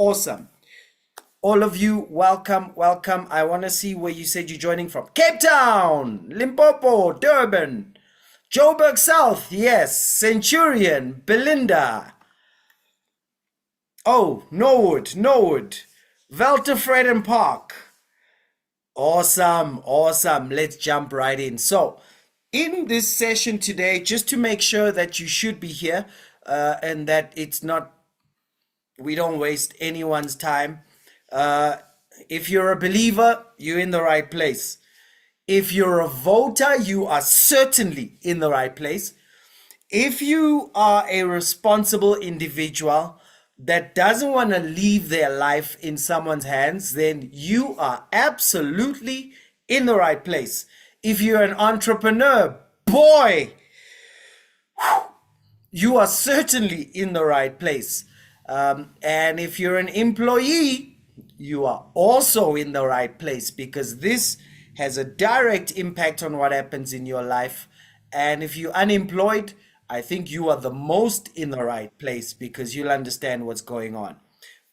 Awesome. All of you, welcome, welcome. I want to see where you said you're joining from. Cape Town, Limpopo, Durban, Joburg South, yes, Centurion, Belinda. Oh, Norwood, Velterfreden Park. Awesome, awesome. Let's jump right in. So, in this session today, just to make sure that you should be here and that it's not, we don't waste anyone's time. If you're a believer, you're in the right place. If you're a voter, you are certainly in the right place. If you are a responsible individual that doesn't want to leave their life in someone's hands, then you are absolutely in the right place. If you're an entrepreneur, boy, you are certainly in the right place. And if you're an employee, you are also in the right place, because this has a direct impact on what happens in your life. And if you're unemployed, I think you are the most in the right place, because you'll understand what's going on.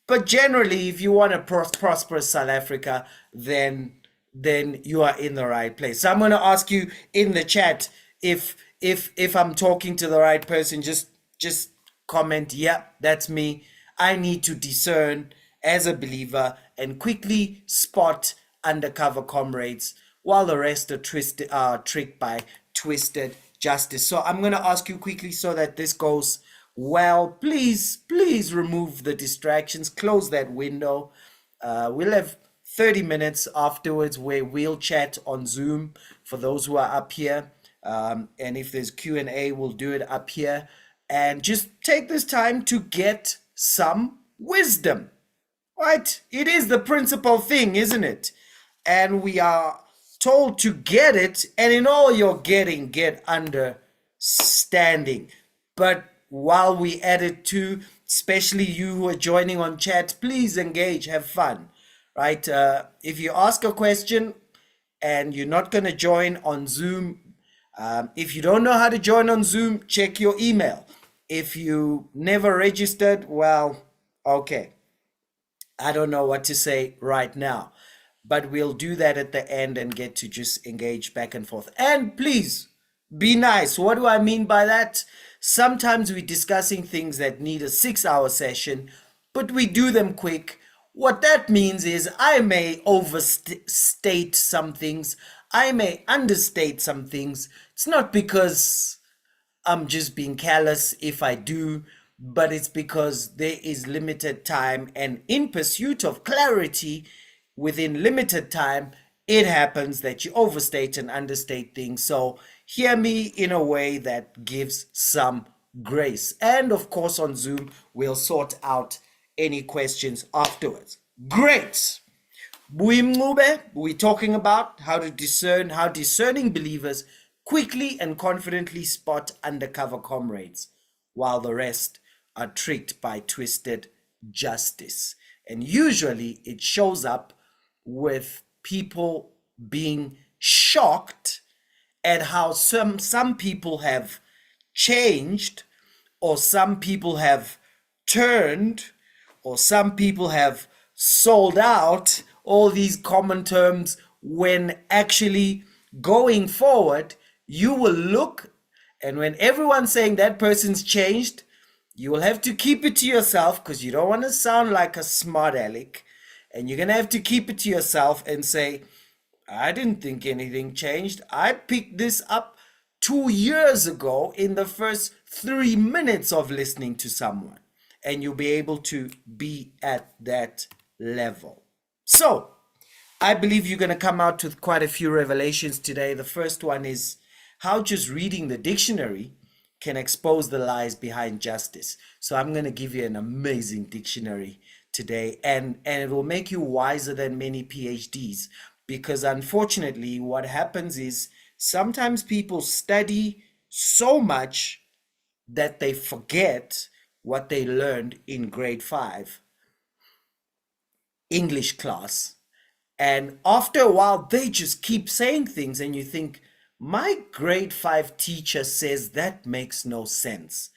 But generally, if you want a prosperous South Africa, then you are in the right place. So I'm going to ask you in the chat, if I'm talking to the right person, just comment, yeah, that's me. I need to discern as a believer and quickly spot undercover comrades, while the rest are tricked by twisted justice. So I'm going to ask you quickly, so that this goes well. Please remove the distractions, close that window. We'll have 30 minutes afterwards where we'll chat on Zoom for those who are up here. And if there's Q&A, we'll do it up here. And just take this time to get some wisdom, right? It is the principal thing, isn't it? And we are told to get it, and in all you're getting, get understanding. But while we add it to, especially you who are joining on chat, please engage, have fun, right? If you ask a question and you're not going to join on Zoom, if you don't know how to join on Zoom, check your email. If you never registered, well, okay. I don't know what to say right now, but we'll do that at the end and get to just engage back and forth. And please be nice. What do I mean by that? Sometimes we're discussing things that need a 6-hour session, but we do them quick. What that means is I may overstate some things. I may understate some things. It's not because I'm just being callous if I do, but it's because there is limited time, and in pursuit of clarity within limited time, it happens that you overstate and understate things. So hear me in a way that gives some grace. And of course on Zoom, we'll sort out any questions afterwards. Great. We're talking about how discerning believers quickly and confidently spot undercover comrades, while the rest are tricked by twisted justice. And usually it shows up with people being shocked at how some people have changed, or some people have turned, or some people have sold out, all these common terms, when actually going forward, you will look, and when everyone's saying that person's changed, you will have to keep it to yourself, because you don't want to sound like a smart aleck. And you're going to have to keep it to yourself and say, I didn't think anything changed. I picked this up 2 years ago in the first 3 minutes of listening to someone. And you'll be able to be at that level. So, I believe you're going to come out with quite a few revelations today. The first one is how just reading the dictionary can expose the lies behind justice. So I'm going to give you an amazing dictionary today, and it will make you wiser than many PhDs, because unfortunately what happens is sometimes people study so much that they forget what they learned in grade 5 English class. And after a while, they just keep saying things, and you think, my grade 5 teacher says that makes no sense.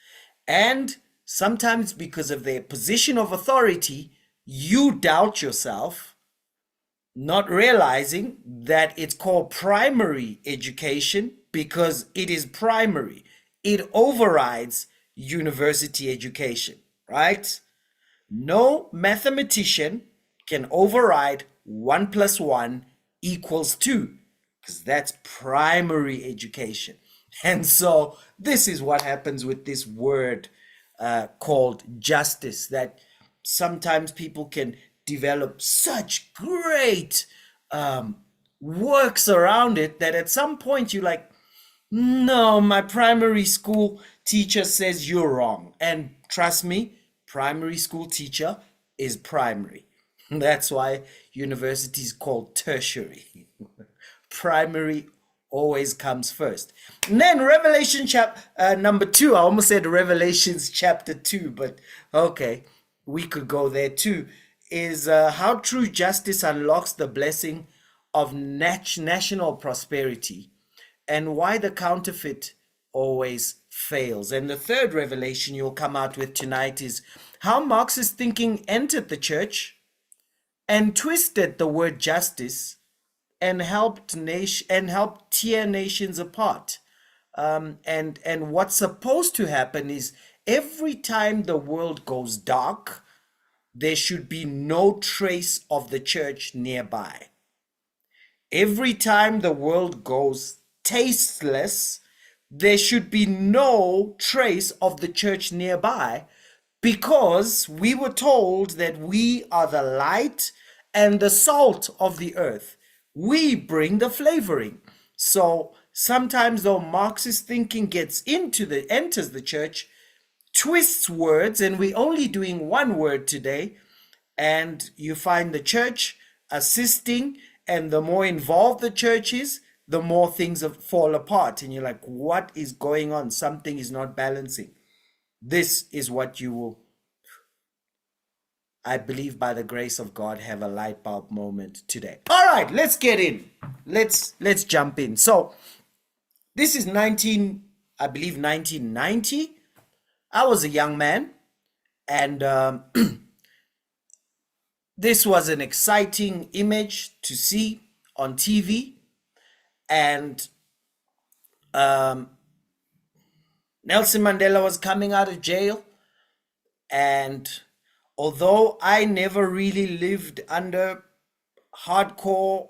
And sometimes because of their position of authority, You doubt yourself, not realizing that it's called primary education because it is primary. It overrides university education, right? No mathematician can override 1 plus 1 equals 2 because that's primary education. And so this is what happens with this word called justice, that sometimes people can develop such great works around it that at some point you're like, no, my primary school teacher says you're wrong. And trust me, primary school teacher is primary. That's why university is called tertiary. Primary always comes first. And then Revelation number 2. I almost said Revelations chapter 2, but okay, we could go there too. Is how true justice unlocks the blessing of national prosperity, and why the counterfeit always fails. And the third revelation you'll come out with tonight is how Marxist thinking entered the church and twisted the word justice and helped tear nations apart. And what's supposed to happen is every time the world goes dark, there should be no trace of the church nearby. Every time the world goes tasteless, there should be no trace of the church nearby, because we were told that we are the light and the salt of the earth. We bring the flavoring. So sometimes though Marxist thinking enters the church, twists words, and we're only doing one word today, and you find the church assisting, and the more involved the church is, the more things fall apart, and you're like, what is going on? Something is not balancing. This is what you will, I believe, by the grace of God, have a light bulb moment today. All right, let's get in. Let's jump in. So this is 1990. I was a young man, and this was an exciting image to see on TV. And Nelson Mandela was coming out of jail. And although I never really lived under hardcore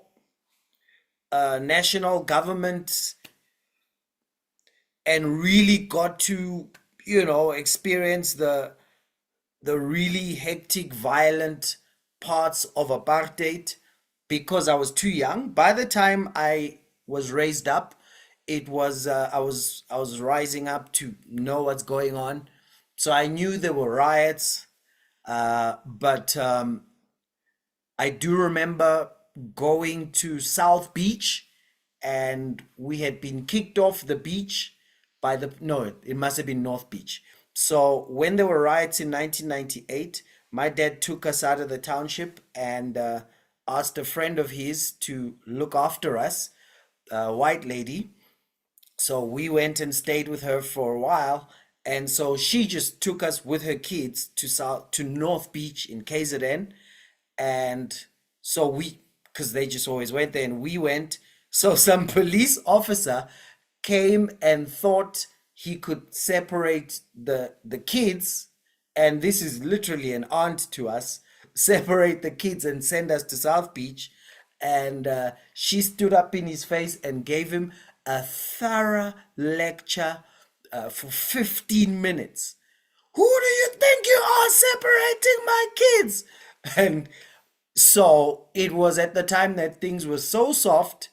national government and really got to, experience the really hectic, violent parts of apartheid, because I was too young. By the time I was raised up, it was I was rising up to know what's going on. So I knew there were riots, but I do remember going to South Beach, and we had been kicked off the beach by no, it must have been North Beach. So when there were riots in 1998, my dad took us out of the township and asked a friend of his to look after us, a white lady. So we went and stayed with her for a while. And so she just took us with her kids to North Beach in KZN. And so because they just always went there, and we went. So some police officer came and thought he could separate the kids, and this is literally an aunt to us, separate the kids and send us to South Beach. And she stood up in his face and gave him a thorough lecture for 15 minutes. Who do you think you are, separating my kids? And so it was at the time that things were so soft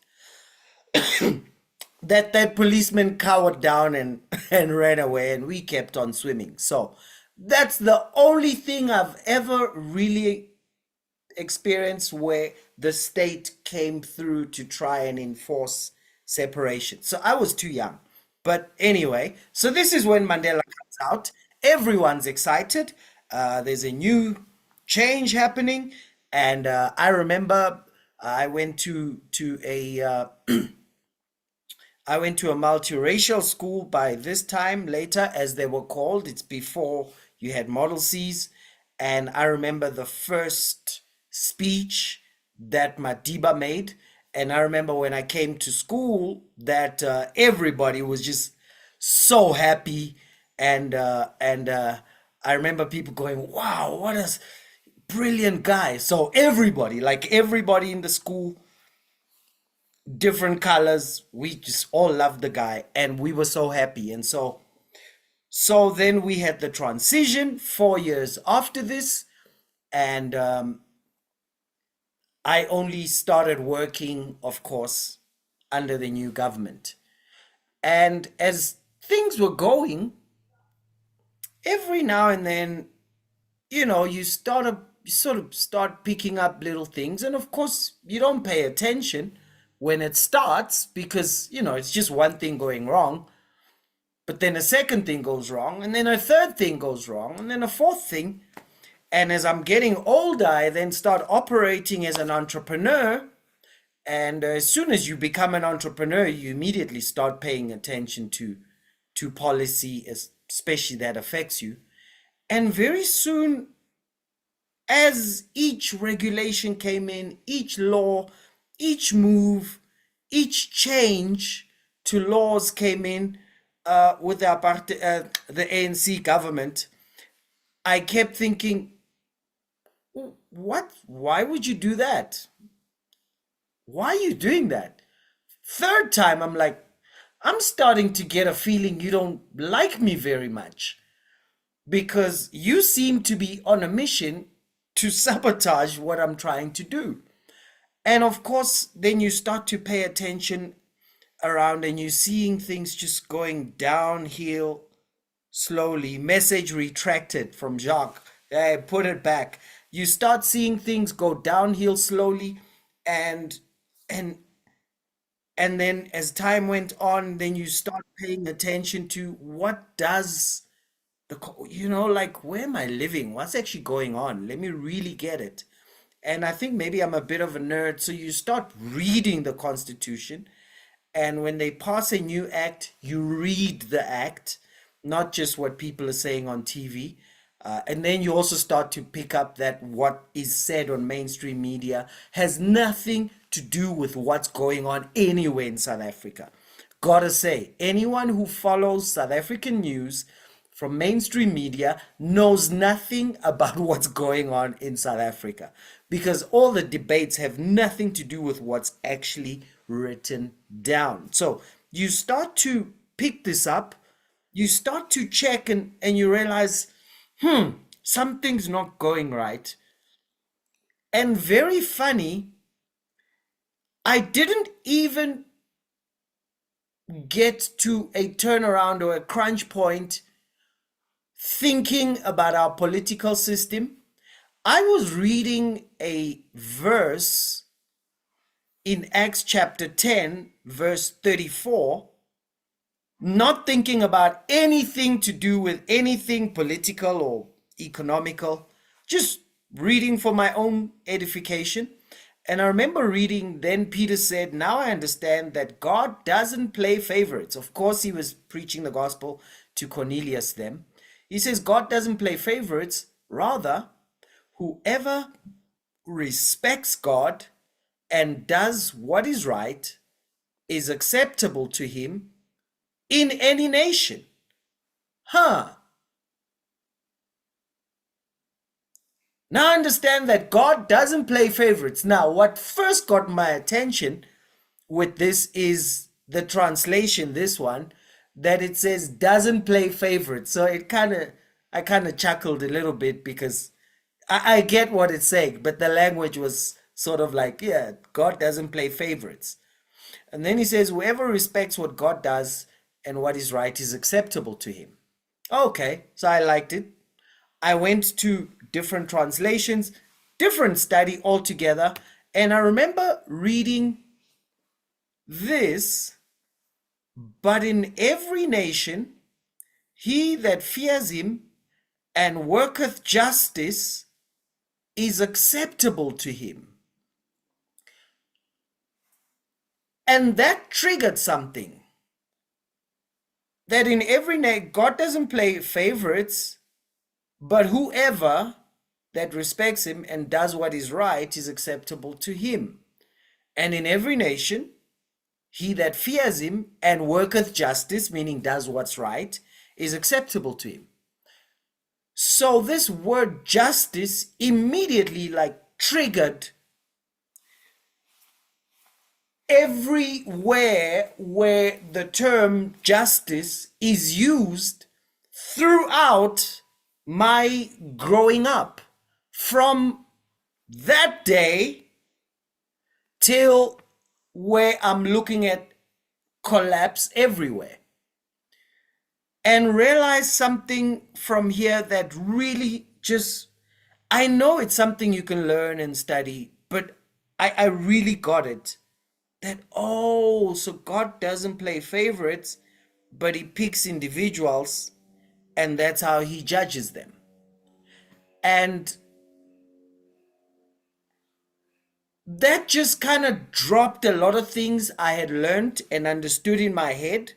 that policeman cowered down and and ran away, and we kept on swimming. So that's the only thing I've ever really experienced where the state came through to try and enforce separation. So I was too young. But anyway, so this is when Mandela comes out. Everyone's excited. There's a new change happening. And I remember I went to a I went to a multiracial school by this time later, as they were called. It's before you had Model Cs. And I remember the first speech that Madiba made. And I remember when I came to school that everybody was just so happy. And I remember people going, wow, what a brilliant guy. So everybody, like everybody in the school, different colors, we just all loved the guy and we were so happy. And so then we had the transition 4 years after this, and I only started working, of course, under the new government. And as things were going, every now and then, you sort of start picking up little things. And of course, you don't pay attention when it starts because, it's just one thing going wrong. But then a second thing goes wrong, and then a third thing goes wrong, and then a fourth thing. And as I'm getting older, I then start operating as an entrepreneur. And as soon as you become an entrepreneur, you immediately start paying attention to policy, especially that affects you. And very soon, as each regulation came in, each law, each move, each change to laws came in with the ANC government, I kept thinking, what? Why would you do that? Why are you doing that? Third time, I'm like, I'm starting to get a feeling you don't like me very much because you seem to be on a mission to sabotage what I'm trying to do. And of course, then you start to pay attention around and you're seeing things just going downhill slowly. Message retracted from Jacques. Hey, put it back. You start seeing things go downhill slowly, and and and then as time went on, then you start paying attention to what does like where am I living? What's actually going on? Let me really get it. And I think maybe I'm a bit of a nerd, so you start reading the Constitution, and when they pass a new act, you read the act, not just what people are saying on TV. And then you also start to pick up that what is said on mainstream media has nothing to do with what's going on anywhere in South Africa. Gotta say, anyone who follows South African news from mainstream media knows nothing about what's going on in South Africa because all the debates have nothing to do with what's actually written down. So you start to pick this up, you start to check, and you realize, something's not going right. And very funny, I didn't even get to a turnaround or a crunch point thinking about our political system. I was reading a verse in Acts chapter 10, verse 34, not thinking about anything to do with anything political or economical, just reading for my own edification. And I remember reading, then Peter said, now I understand that God doesn't play favorites. Of course, he was preaching the gospel to Cornelius then. He says, God doesn't play favorites. Rather, whoever respects God and does what is right is acceptable to him in any nation. Now I understand that God doesn't play favorites. Now, what first got my attention with this is the translation, this one, that it says doesn't play favorites. So I kind of chuckled a little bit because I get what it's saying, but the language was sort of like, yeah, God doesn't play favorites. And then he says, whoever respects what God does and what is right is acceptable to him. Okay, so I liked it. I went to different translations, different study altogether, and I remember reading this, but in every nation, he that fears him and worketh justice is acceptable to him. And that triggered something. That in every nation, God doesn't play favorites, but whoever that respects him and does what is right is acceptable to him. And in every nation, he that fears him and worketh justice, meaning does what's right, is acceptable to him. So this word justice immediately triggered everywhere where the term justice is used throughout my growing up. From that day till where I'm looking at collapse everywhere. And realize something from here that really just, I know it's something you can learn and study, but I really got it. That, oh, so God doesn't play favorites, but he picks individuals, and that's how he judges them. And that just kind of dropped a lot of things I had learned and understood in my head.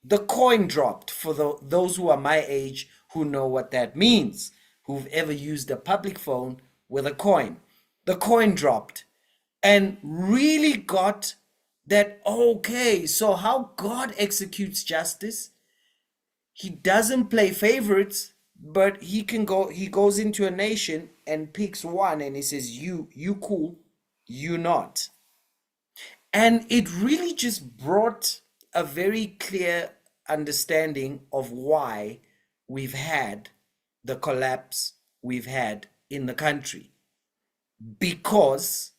The coin dropped for those who are my age who know what that means, who've ever used a public phone with a coin. The coin dropped and really got that, okay, so how God executes justice, he doesn't play favorites, but he goes into a nation and picks one and he says, you cool, you not. And it really just brought a very clear understanding of why we've had the collapse we've had in the country. Because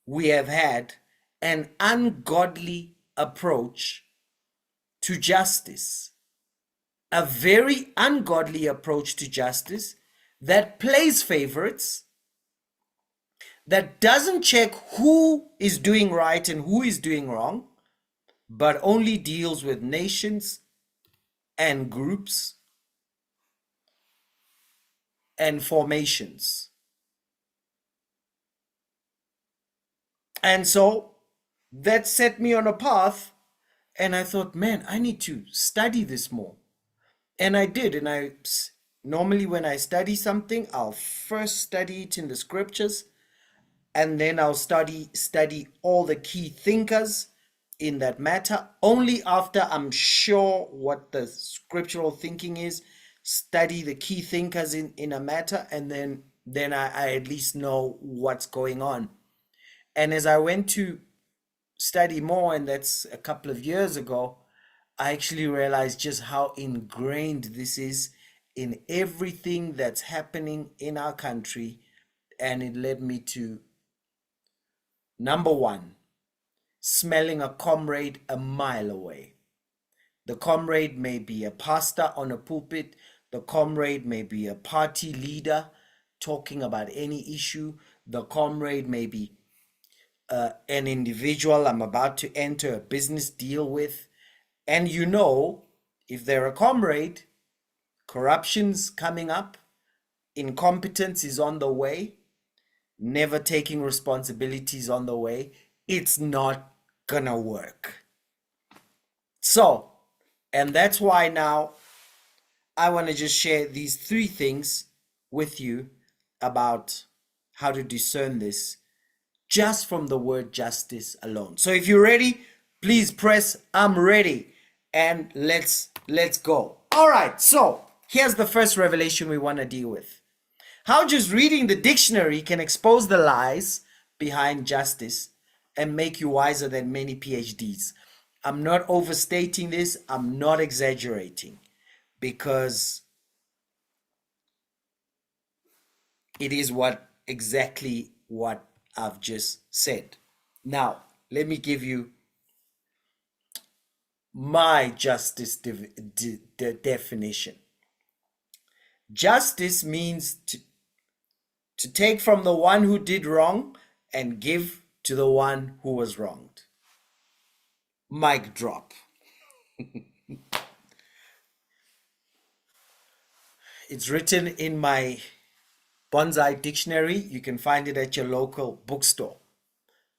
we have had an ungodly approach to justice. A very ungodly approach to justice that plays favorites, that doesn't check who is doing right and who is doing wrong, but only deals with nations and groups and formations. And so that set me on a path, and I thought, man, I need to study this more. And I did. And I normally, when I study something, I'll first study it in the scriptures, and then I'll study all the key thinkers in that matter. Only after I'm sure what the scriptural thinking is, study the key thinkers in a matter, and then I at least know what's going on. And as I went to study more, and that's a couple of years ago, I actually realized just how ingrained this is in everything that's happening in our country. And it led me to, number one, smelling a comrade a mile away. The comrade may be a pastor on a pulpit. The comrade may be a party leader talking about any issue. The comrade may be an individual I'm about to enter a business deal with. And if they're a comrade, corruption's coming up, incompetence is on the way, never taking responsibilities on the way. It's not gonna work. So, and that's why now I want to just share these 3 things with you about how to discern this just from the word justice alone. So if you're ready, please press I'm ready, and let's go. All right, so here's the first revelation we want to deal with. How just reading the dictionary can expose the lies behind justice and make you wiser than many PhDs. I'm not overstating this, I'm not exaggerating, because it is exactly what I've just said. Now, let me give you my justice definition. Justice means to take from the one who did wrong and give to the one who was wronged. Mic drop. It's written in my bonsai dictionary. You can find it at your local bookstore.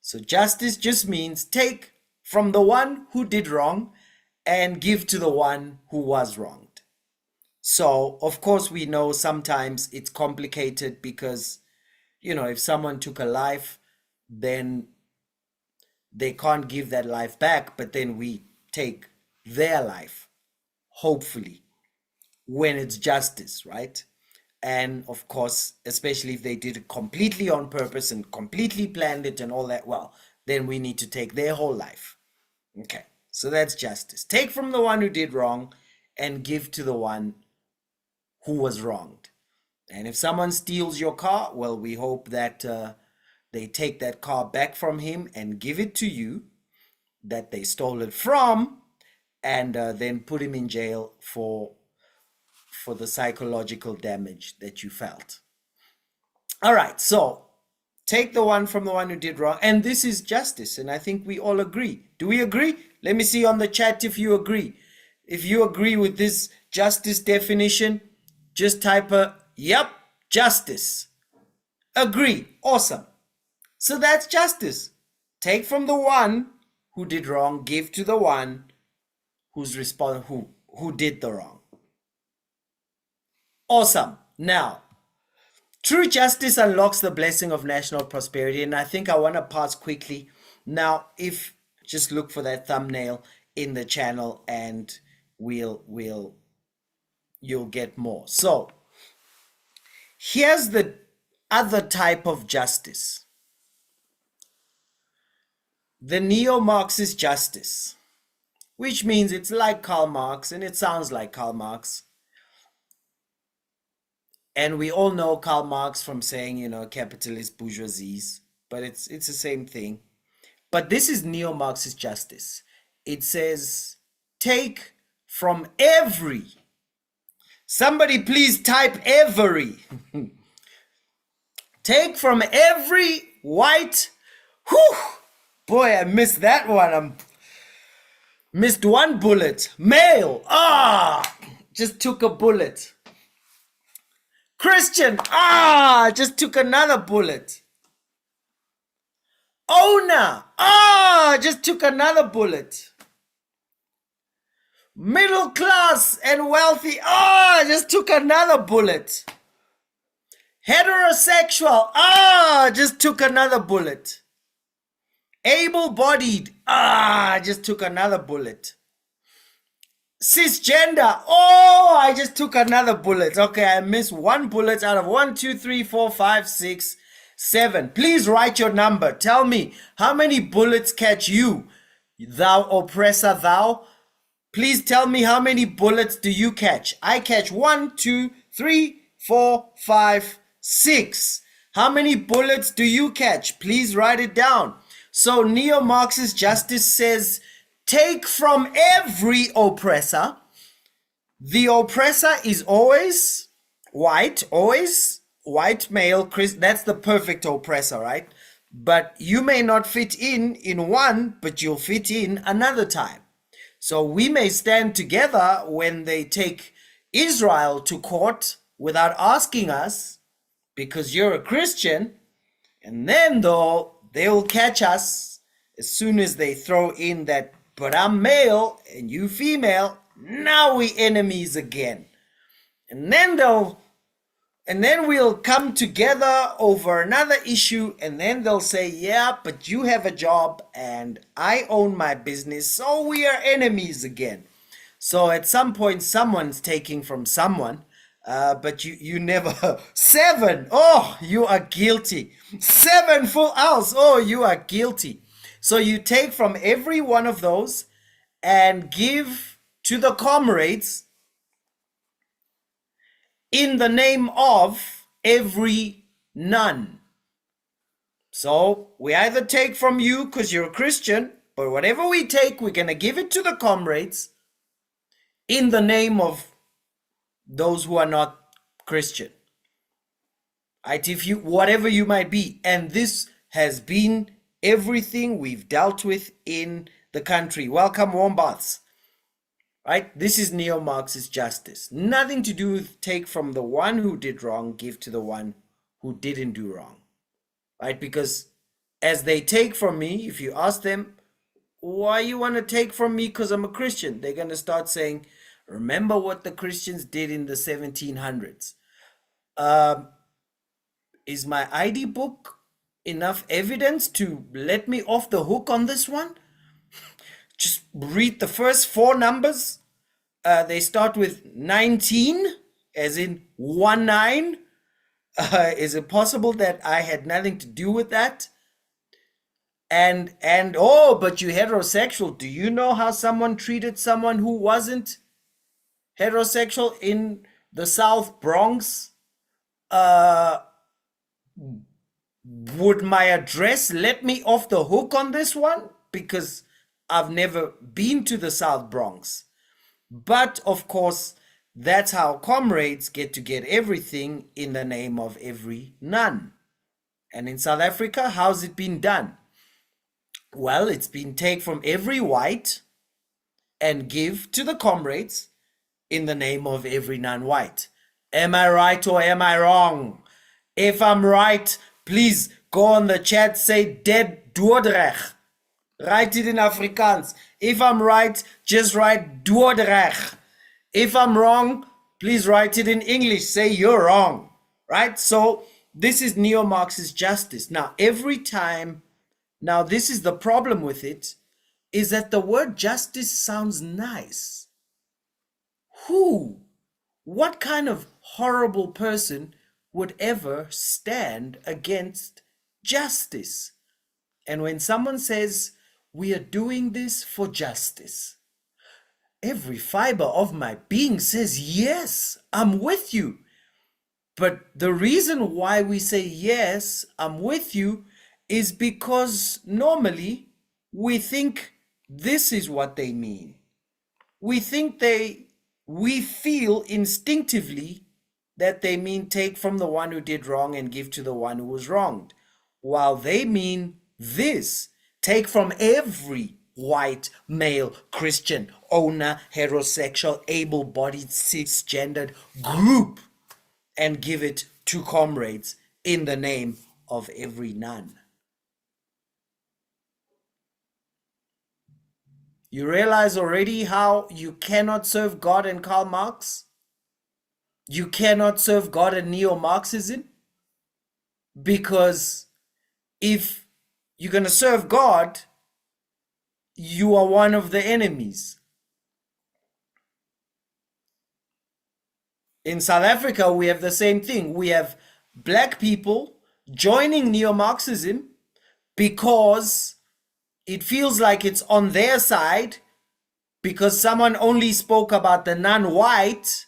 So justice just means take from the one who did wrong and give to the one who was wronged. So, of course, we know sometimes it's complicated because, if someone took a life, then they can't give that life back, but then we take their life, hopefully, when it's justice, right? And of course, especially if they did it completely on purpose and completely planned it and all that, well, then we need to take their whole life. Okay, so that's justice. Take from the one who did wrong and give to the one who was wronged. And if someone steals your car, well, we hope that they take that car back from him and give it to you that they stole it from, and then put him in jail for the psychological damage that you felt. All right, so take the one from the one who did wrong, and this is justice, and I think we all agree. Do we agree? Let me see on the chat if you agree. If you agree with this justice definition, just type a yep, justice. Agree. Awesome. So that's justice. Take from the one who did wrong, give to the one who did the wrong. Awesome. Now, true justice unlocks the blessing of national prosperity, and I think I want to pass quickly. Now, if just look for that thumbnail in the channel and you'll get more. So, here's the other type of justice. The neo-Marxist justice, which means it's like Karl Marx and it sounds like Karl Marx. And we all know Karl Marx from saying, capitalist bourgeoisies, but it's the same thing. But this is neo-Marxist justice. It says, take from every. Somebody please type every. Take from every white. Whew, boy, I missed that one. Missed one bullet. Male. Just took a bullet. Christian. Just took another bullet. Owner. Just took another bullet. Middle class and wealthy. Just took another bullet. Heterosexual. Just took another bullet. Able-bodied. Just took another bullet. Cisgender. I just took another bullet. Okay, I missed one bullet out of 1, 2, 3, 4, 5, 6, 7. Please write your number. Tell me how many bullets catch you, thou oppressor, thou. Please tell me how many bullets do you catch. I catch 1, 2, 3, 4, 5, 6. How many bullets do you catch? Please write it down. So neo-Marxist justice says, take from every oppressor. The oppressor is always white male. That's the perfect oppressor, right? But you may not fit in one, but you'll fit in another time. So we may stand together when they take Israel to court without asking us, because you're a Christian, and then though they'll catch us as soon as they throw in that, but I'm male and you female, now we enemies again. And then we'll come together over another issue, and then they'll say, yeah, but you have a job and I own my business, so we are enemies again. So at some point, someone's taking from someone, but you never. 7, you are guilty. 7 full hours, you are guilty. So you take from every one of those and give to the comrades in the name of every none. So we either take from you because you're a Christian, but whatever we take, we're going to give it to the comrades in the name of those who are not Christian. Right? Whatever you might be. And this has been everything we've dealt with in the country. Welcome, Wombats. Right? This is neo-Marxist justice. Nothing to do with take from the one who did wrong, give to the one who didn't do wrong. Right? Because as they take from me, if you ask them, why you want to take from me because I'm a Christian, they're going to start saying, Remember what the Christians did in the 1700s. Is my ID book enough evidence to let me off the hook on this one? Just read the first four numbers. They start with 19, as in 19. Is it possible that I had nothing to do with that? And oh, but you heterosexual. Do you know how someone treated someone who wasn't heterosexual in the South Bronx? Would my address let me off the hook on this one? Because I've never been to the South Bronx. But of course, that's how comrades get to get everything in the name of every none. And in South Africa, how's it been done? Well, it's been take from every white and give to the comrades in the name of every non-white. Am I right or am I wrong? If I'm right, please go on the chat, say dead Dordrecht. Write it in Afrikaans. If I'm right, just write Dordrecht. If I'm wrong, please write it in English. Say you're wrong. Right? So this is neo-Marxist justice. Now, every time, now this is the problem with it, is that the word justice sounds nice. Who? What kind of horrible person would ever stand against justice? And when someone says, we are doing this for justice, every fiber of my being says, yes, I'm with you. But the reason why we say, yes, I'm with you, is because normally we think this is what they mean. We feel instinctively that they mean take from the one who did wrong and give to the one who was wronged, while they mean this: take from every white, male, Christian, owner, heterosexual, able-bodied, cisgendered group and give it to comrades in the name of every none. You realize already how you cannot serve God and Karl Marx? You cannot serve God and neo-Marxism? Because if you're going to serve God, you are one of the enemies. In South Africa, we have the same thing. We have black people joining neo-Marxism because it feels like it's on their side, because someone only spoke about the non-white,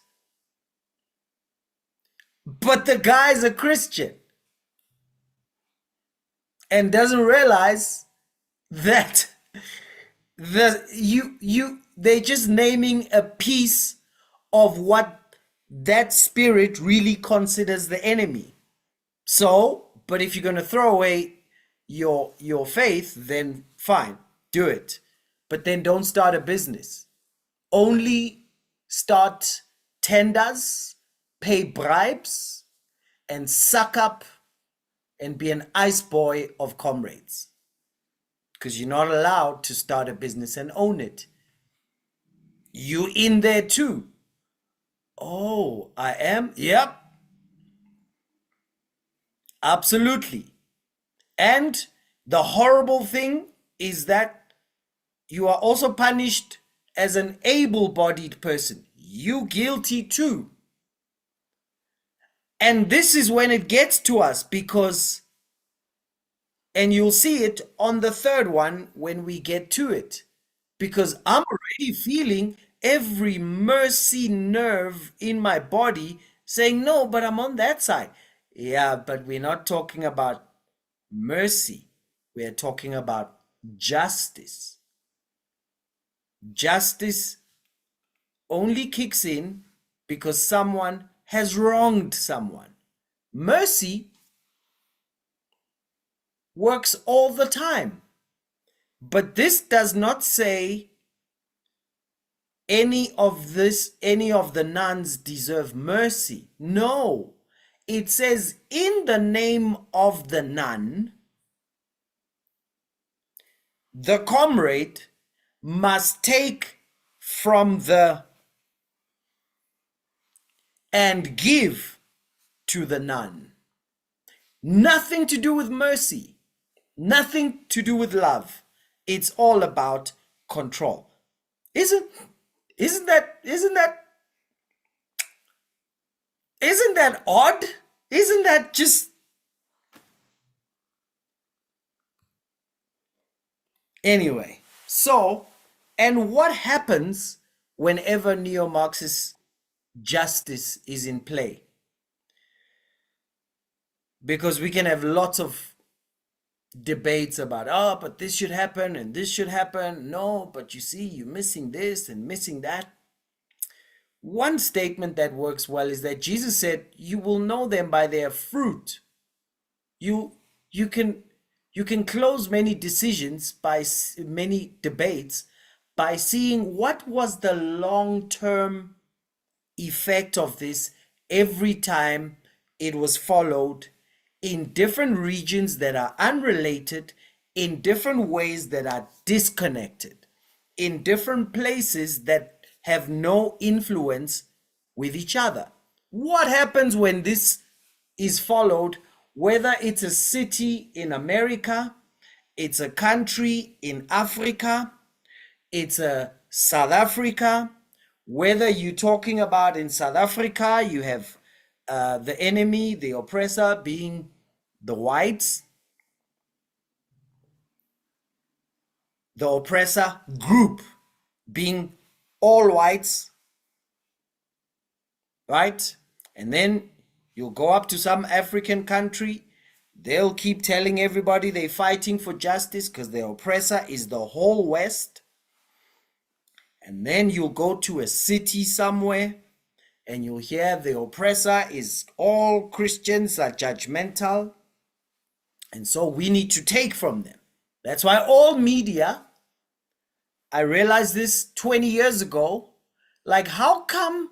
but the guy's a Christian and doesn't realize that they're just naming a piece of what that spirit really considers the enemy. So, but if you're going to throw away your faith, then fine, do it. But then don't start a business. Only start tenders, pay bribes, and suck up and be an ice boy of comrades. Because you're not allowed to start a business and own it. You in there too. Oh, I am? Yep. Absolutely. And the horrible thing is that you are also punished as an able-bodied person. You guilty too. And this is when it gets to us, because, and you'll see it on the third one when we get to it, because I'm already feeling every mercy nerve in my body saying, no, but I'm on that side. Yeah, but we're not talking about mercy. We're talking about justice. Justice only kicks in because someone has wronged someone. Mercy works all the time. But this does not say any of the nuns deserve mercy. No. It says in the name of the nun, the comrade must take from the and give to the none. Nothing to do with mercy, nothing to do with love. It's all about control. Isn't isn't that isn't that isn't that odd? Isn't that just anyway? So, and what happens whenever neo-Marxist justice is in play? Because we can have lots of debates about, oh, but this should happen and this should happen. No, but you see, you're missing this and missing that. One statement that works well is that Jesus said, you will know them by their fruit. You can close many decisions by many debates by seeing what was the long-term effect of this every time it was followed in different regions that are unrelated, in different ways that are disconnected, in different places that have no influence with each other. What happens when this is followed, whether it's a city in America, it's a country in Africa, it's a South Africa, whether you're talking about in South Africa, you have the enemy, the oppressor being the whites, the oppressor group being all whites, right? And then you'll go up to some African country, they'll keep telling everybody they're fighting for justice because the oppressor is the whole West. And then you'll go to a city somewhere and you'll hear the oppressor is all Christians are judgmental. And so we need to take from them. That's why all media, I realized this 20 years ago, like how come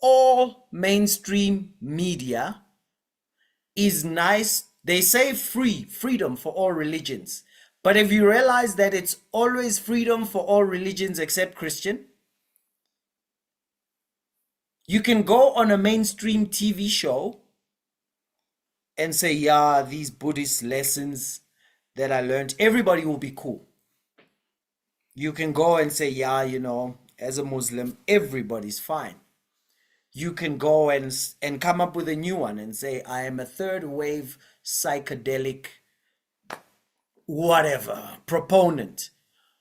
all mainstream media is nice? They say freedom for all religions. But have you realized that it's always freedom for all religions except Christian? You can go on a mainstream TV show and say, yeah, these Buddhist lessons that I learned, everybody will be cool. You can go and say, yeah, you know, as a Muslim, everybody's fine. You can go and come up with a new one and say, I am a third wave psychedelic whatever proponent.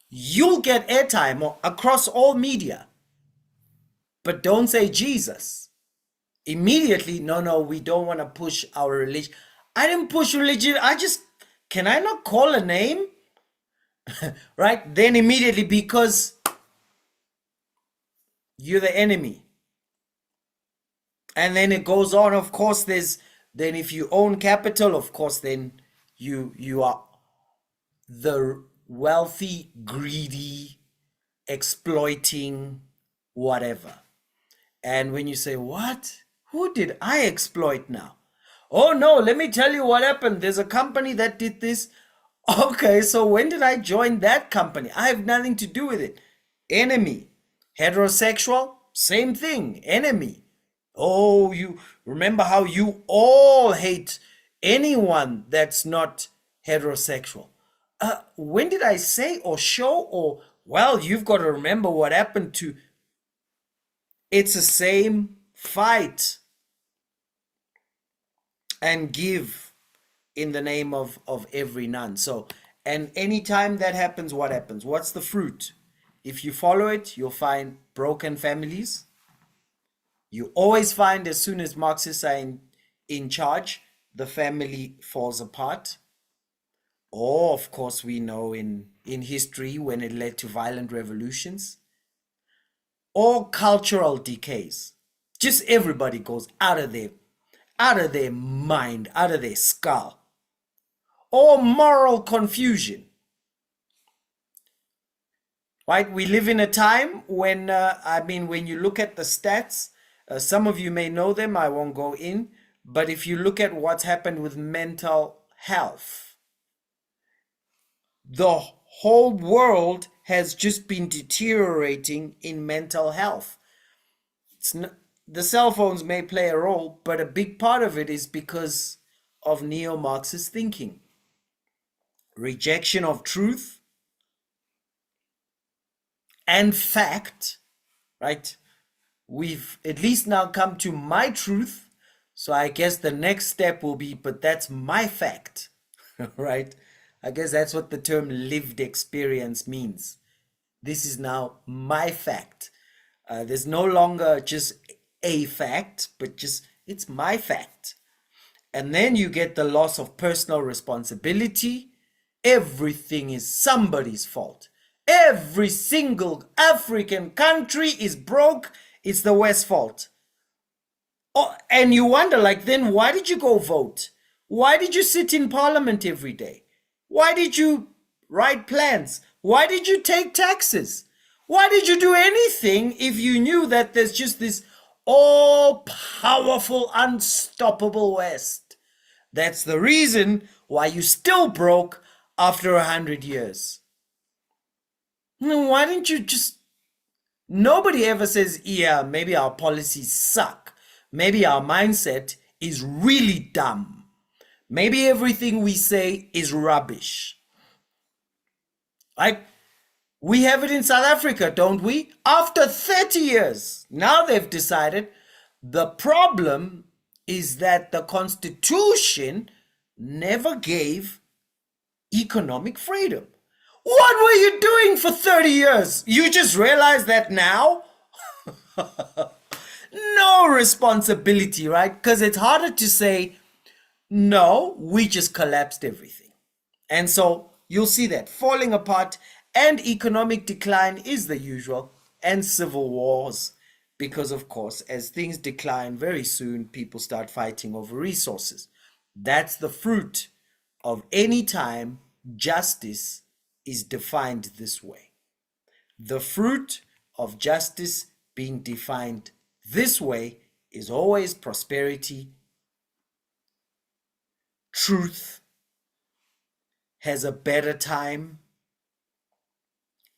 You'll get airtime across all media. But don't say Jesus. Immediately, no, we don't want to push our religion. I didn't push religion. Can I not call a name? Right? Then immediately, because you're the enemy. And then it goes on. Of course, then if you own capital, of course, then you are the wealthy, greedy, exploiting, whatever. And when you say, what? Who did I exploit now? Oh no, let me tell you what happened. There's a company that did this. Okay, so when did I join that company? I have nothing to do with it. Enemy. Heterosexual, same thing. Enemy. Oh, you remember how you all hate anyone that's not heterosexual. When did I say or show or, well, you've got to remember what happened to, it's the same fight and give in the name of every none. So, and anytime that happens, what happens? What's the fruit? If you follow it, you'll find broken families. You always find as soon as Marxists are in charge, the family falls apart. Or, of course, we know in history when it led to violent revolutions. Or cultural decays. Just everybody goes out of their mind, out of their skull. Or moral confusion. Right? We live in a time when, when you look at the stats, some of you may know them, I won't go in, but if you look at what's happened with mental health, the whole world has just been deteriorating in mental health. the cell phones may play a role, but a big part of it is because of neo-Marxist thinking. Rejection of truth and fact, right? We've at least now come to my truth. So I guess the next step will be, but that's my fact, right? I guess that's what the term lived experience means. This is now my fact. There's no longer just a fact, but just it's my fact. And then you get the loss of personal responsibility. Everything is somebody's fault. Every single African country is broke. It's the West's fault. Oh, and you wonder, like, then why did you go vote? Why did you sit in parliament every day? Why did you write plans? Why did you take taxes? Why did you do anything if you knew that there's just this all-powerful, unstoppable West? That's the reason why you still broke after 100 years. Why didn't you just... Nobody ever says, yeah, maybe our policies suck. Maybe our mindset is really dumb. Maybe everything we say is rubbish. Like, we have it in South Africa, don't we? After 30 years, now they've decided the problem is that the Constitution never gave economic freedom. What were you doing for 30 years? You just realized that now? No responsibility, right? Because it's harder to say, no, we just collapsed everything. And so you'll see that falling apart and economic decline is the usual, and civil wars, because of course, as things decline very soon, people start fighting over resources. That's the fruit of any time justice is defined this way. The fruit of justice being defined this way is always prosperity. Truth has a better time.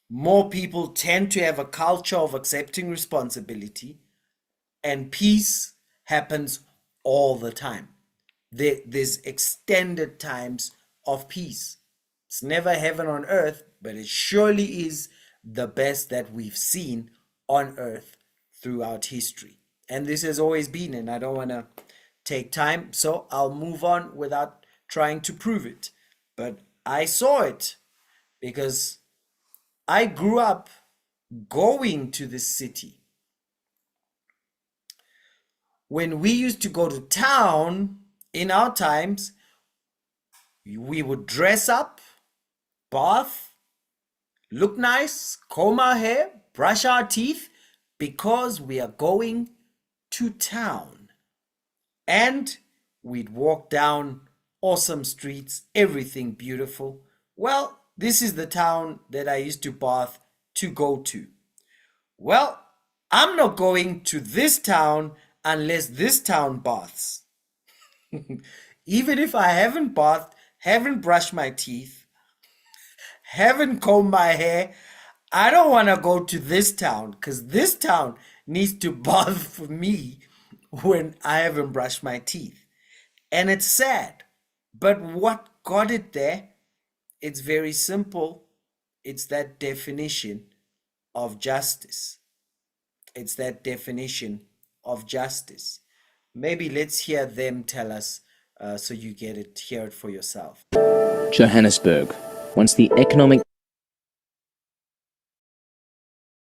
More people tend to have a culture of accepting responsibility, and peace happens all the time. There's extended times of peace. It's never heaven on earth, but it surely is the best that we've seen on earth throughout history. And this has always been, and I don't want to take time, so I'll move on without trying to prove it. But I saw it because I grew up going to this city. When we used to go to town in our times, we would dress up, bath, look nice, comb our hair, brush our teeth, because we are going to town. And we'd walk down awesome streets, everything beautiful. Well, this is the town that I used to bath to go to. Well, I'm not going to this town unless this town baths. Even if I haven't bathed, haven't brushed my teeth, haven't combed my hair, I don't want to go to this town because this town needs to bath for me when I haven't brushed my teeth. And it's sad. But what got it there? It's very simple. It's that definition of justice. It's that definition of justice. Maybe let's hear them tell us so you get it, hear it for yourself. Johannesburg, once the economic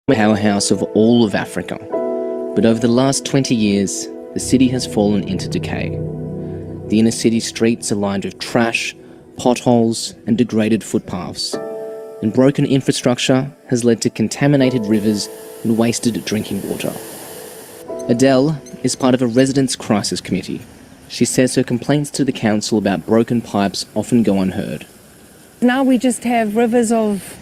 powerhouse of all of Africa. But over the last 20 years, the city has fallen into decay. The inner city streets are lined with trash, potholes and degraded footpaths. And broken infrastructure has led to contaminated rivers and wasted drinking water. Adele is part of a residents' crisis committee. She says her complaints to the council about broken pipes often go unheard. Now we just have rivers of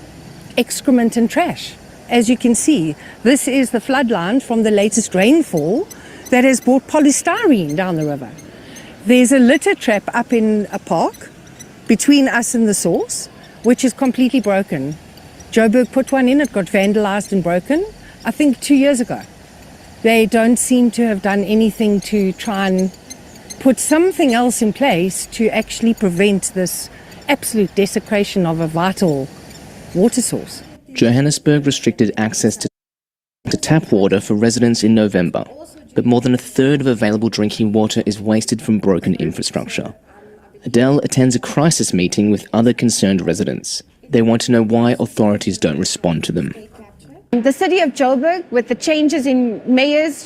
excrement and trash. As you can see, this is the flood line from the latest rainfall that has brought polystyrene down the river. There's a litter trap up in a park between us and the source, which is completely broken. Joburg put one in, it got vandalized and broken, I think 2 years ago. They don't seem to have done anything to try and put something else in place to actually prevent this absolute desecration of a vital water source. Johannesburg restricted access to tap water for residents in November, but more than a third of available drinking water is wasted from broken infrastructure. Adele attends a crisis meeting with other concerned residents. They want to know why authorities don't respond to them. The city of Joburg, with the changes in mayors,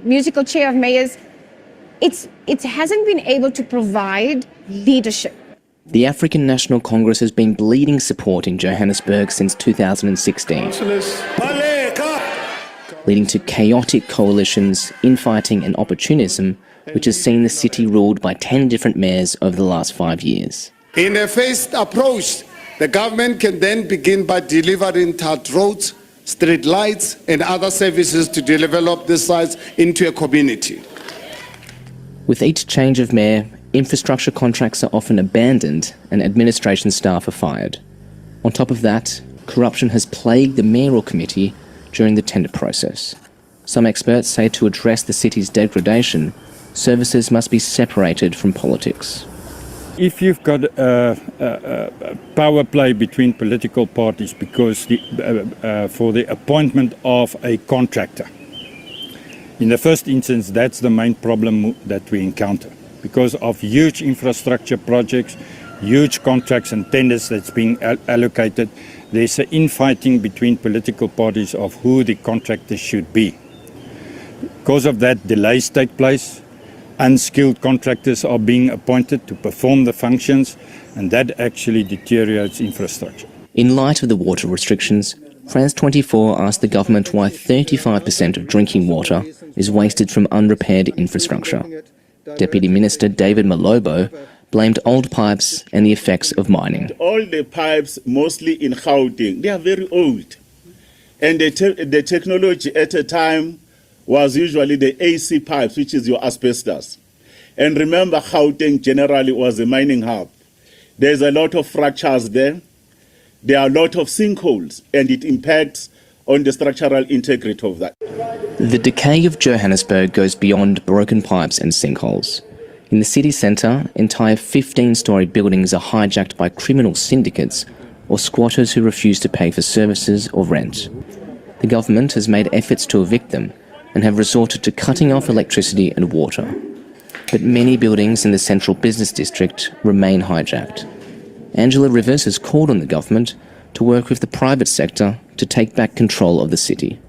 musical chair of mayors, it hasn't been able to provide leadership. The African National Congress has been bleeding support in Johannesburg since 2016, leading to chaotic coalitions, infighting and opportunism, which has seen the city ruled by 10 different mayors over the last 5 years. In a phased approach, the government can then begin by delivering tarred roads, street lights and other services to develop the sites into a community. With each change of mayor, infrastructure contracts are often abandoned and administration staff are fired. On top of that, corruption has plagued the mayoral committee during the tender process. Some experts say to address the city's degradation, services must be separated from politics. If you've got a power play between political parties because for the appointment of a contractor, in the first instance, that's the main problem that we encounter. Because of huge infrastructure projects, huge contracts and tenders that's being allocated, there's an infighting between political parties of who the contractor should be. Because of that, delays take place. Unskilled contractors are being appointed to perform the functions, and that actually deteriorates infrastructure. In light of the water restrictions, France 24 asked the government why 35% of drinking water is wasted from unrepaired infrastructure. Deputy Minister David Malobo blamed old pipes and the effects of mining. All the pipes, mostly in Gauteng, they are very old. And the technology at a time was usually the AC pipes, which is your asbestos. And remember, Gauteng generally was a mining hub. There's a lot of fractures there. There are a lot of sinkholes, and it impacts on the structural integrity of that. The decay of Johannesburg goes beyond broken pipes and sinkholes. In the city centre, entire 15-storey buildings are hijacked by criminal syndicates or squatters who refuse to pay for services or rent. The government has made efforts to evict them and have resorted to cutting off electricity and water. But many buildings in the central business district remain hijacked. Angela Rivers has called on the government to work with the private sector to take back control of the city.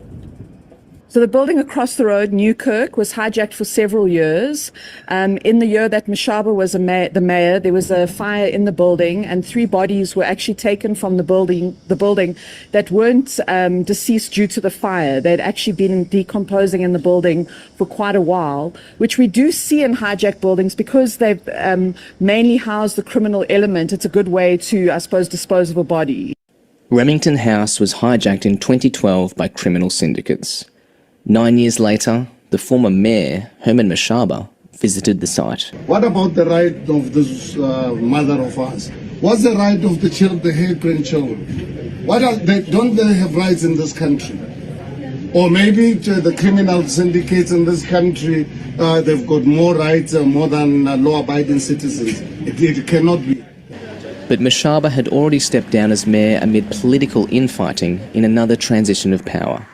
So the building across the road, Newkirk, was hijacked for several years. In the year that Mashaba was the mayor, there was a fire in the building, and 3 bodies were actually taken from the building that weren't deceased due to the fire. They'd actually been decomposing in the building for quite a while, which we do see in hijacked buildings because they've mainly housed the criminal element. It's a good way to, I suppose, dispose of a body. Remington House was hijacked in 2012 by criminal syndicates. 9 years later, the former mayor, Herman Mashaba, visited the site. What about the right of this mother of us? What's the right of the children, her grandchildren? Don't they have rights in this country? Or maybe the criminal syndicates in this country, they've got more rights more than law-abiding citizens. It cannot be. But Mashaba had already stepped down as mayor amid political infighting in another transition of power.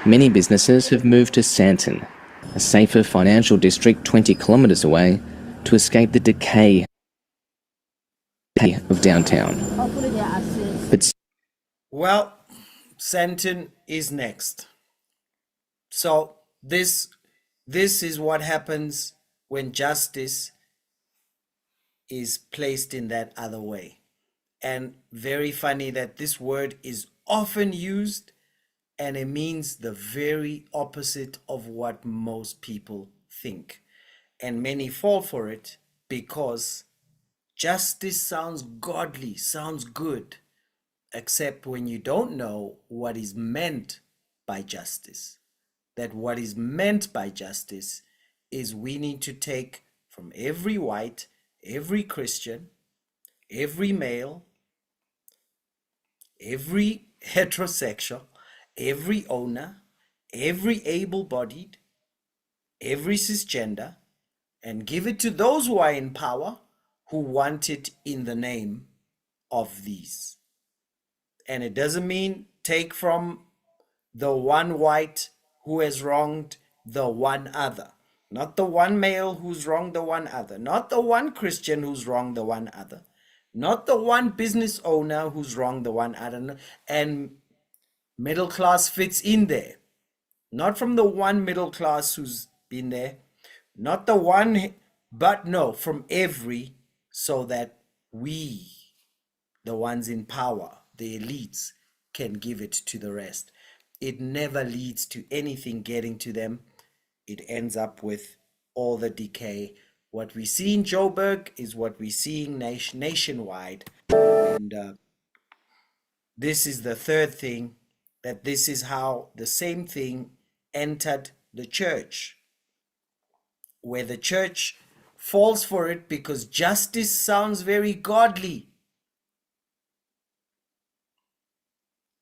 Many businesses have moved to Serpent, a safer financial district 20 kilometres away, to escape the decay of downtown. But Well, Serpent is next. So this is what happens when justice is placed in that other way. And very funny that this word is often used and it means the very opposite of what most people think. And many fall for it because justice sounds godly, sounds good, except when you don't know what is meant by justice. That what is meant by justice is we need to take from every white, every Christian, every male, every heterosexual, every owner, every able-bodied, every cisgender, and give it to those who are in power who want it in the name of these. And it doesn't mean take from the one white who has wronged the one other. Not the one male who's wronged the one other. Not the one Christian who's wronged the one other. Not the one business owner who's wronged the one other. And middle class fits in there. Not from the one middle class who's been there. Not the one, but no, from every, so that we, the ones in power, the elites, can give it to the rest. It never leads to anything getting to them. It ends up with all the decay. What we see in Joburg is what we see nationwide. And this is the third thing, that this is how the same thing entered the church, where the church falls for it because justice sounds very godly.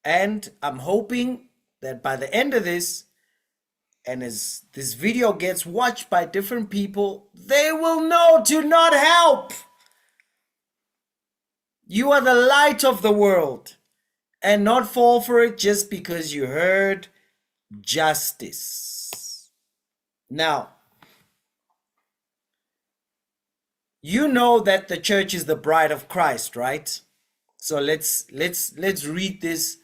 And I'm hoping that by the end of this, and as this video gets watched by different people, they will know to not help. You are the light of the world, and not fall for it just because you heard justice. Now, you know that the church is the bride of Christ, right? So let's read this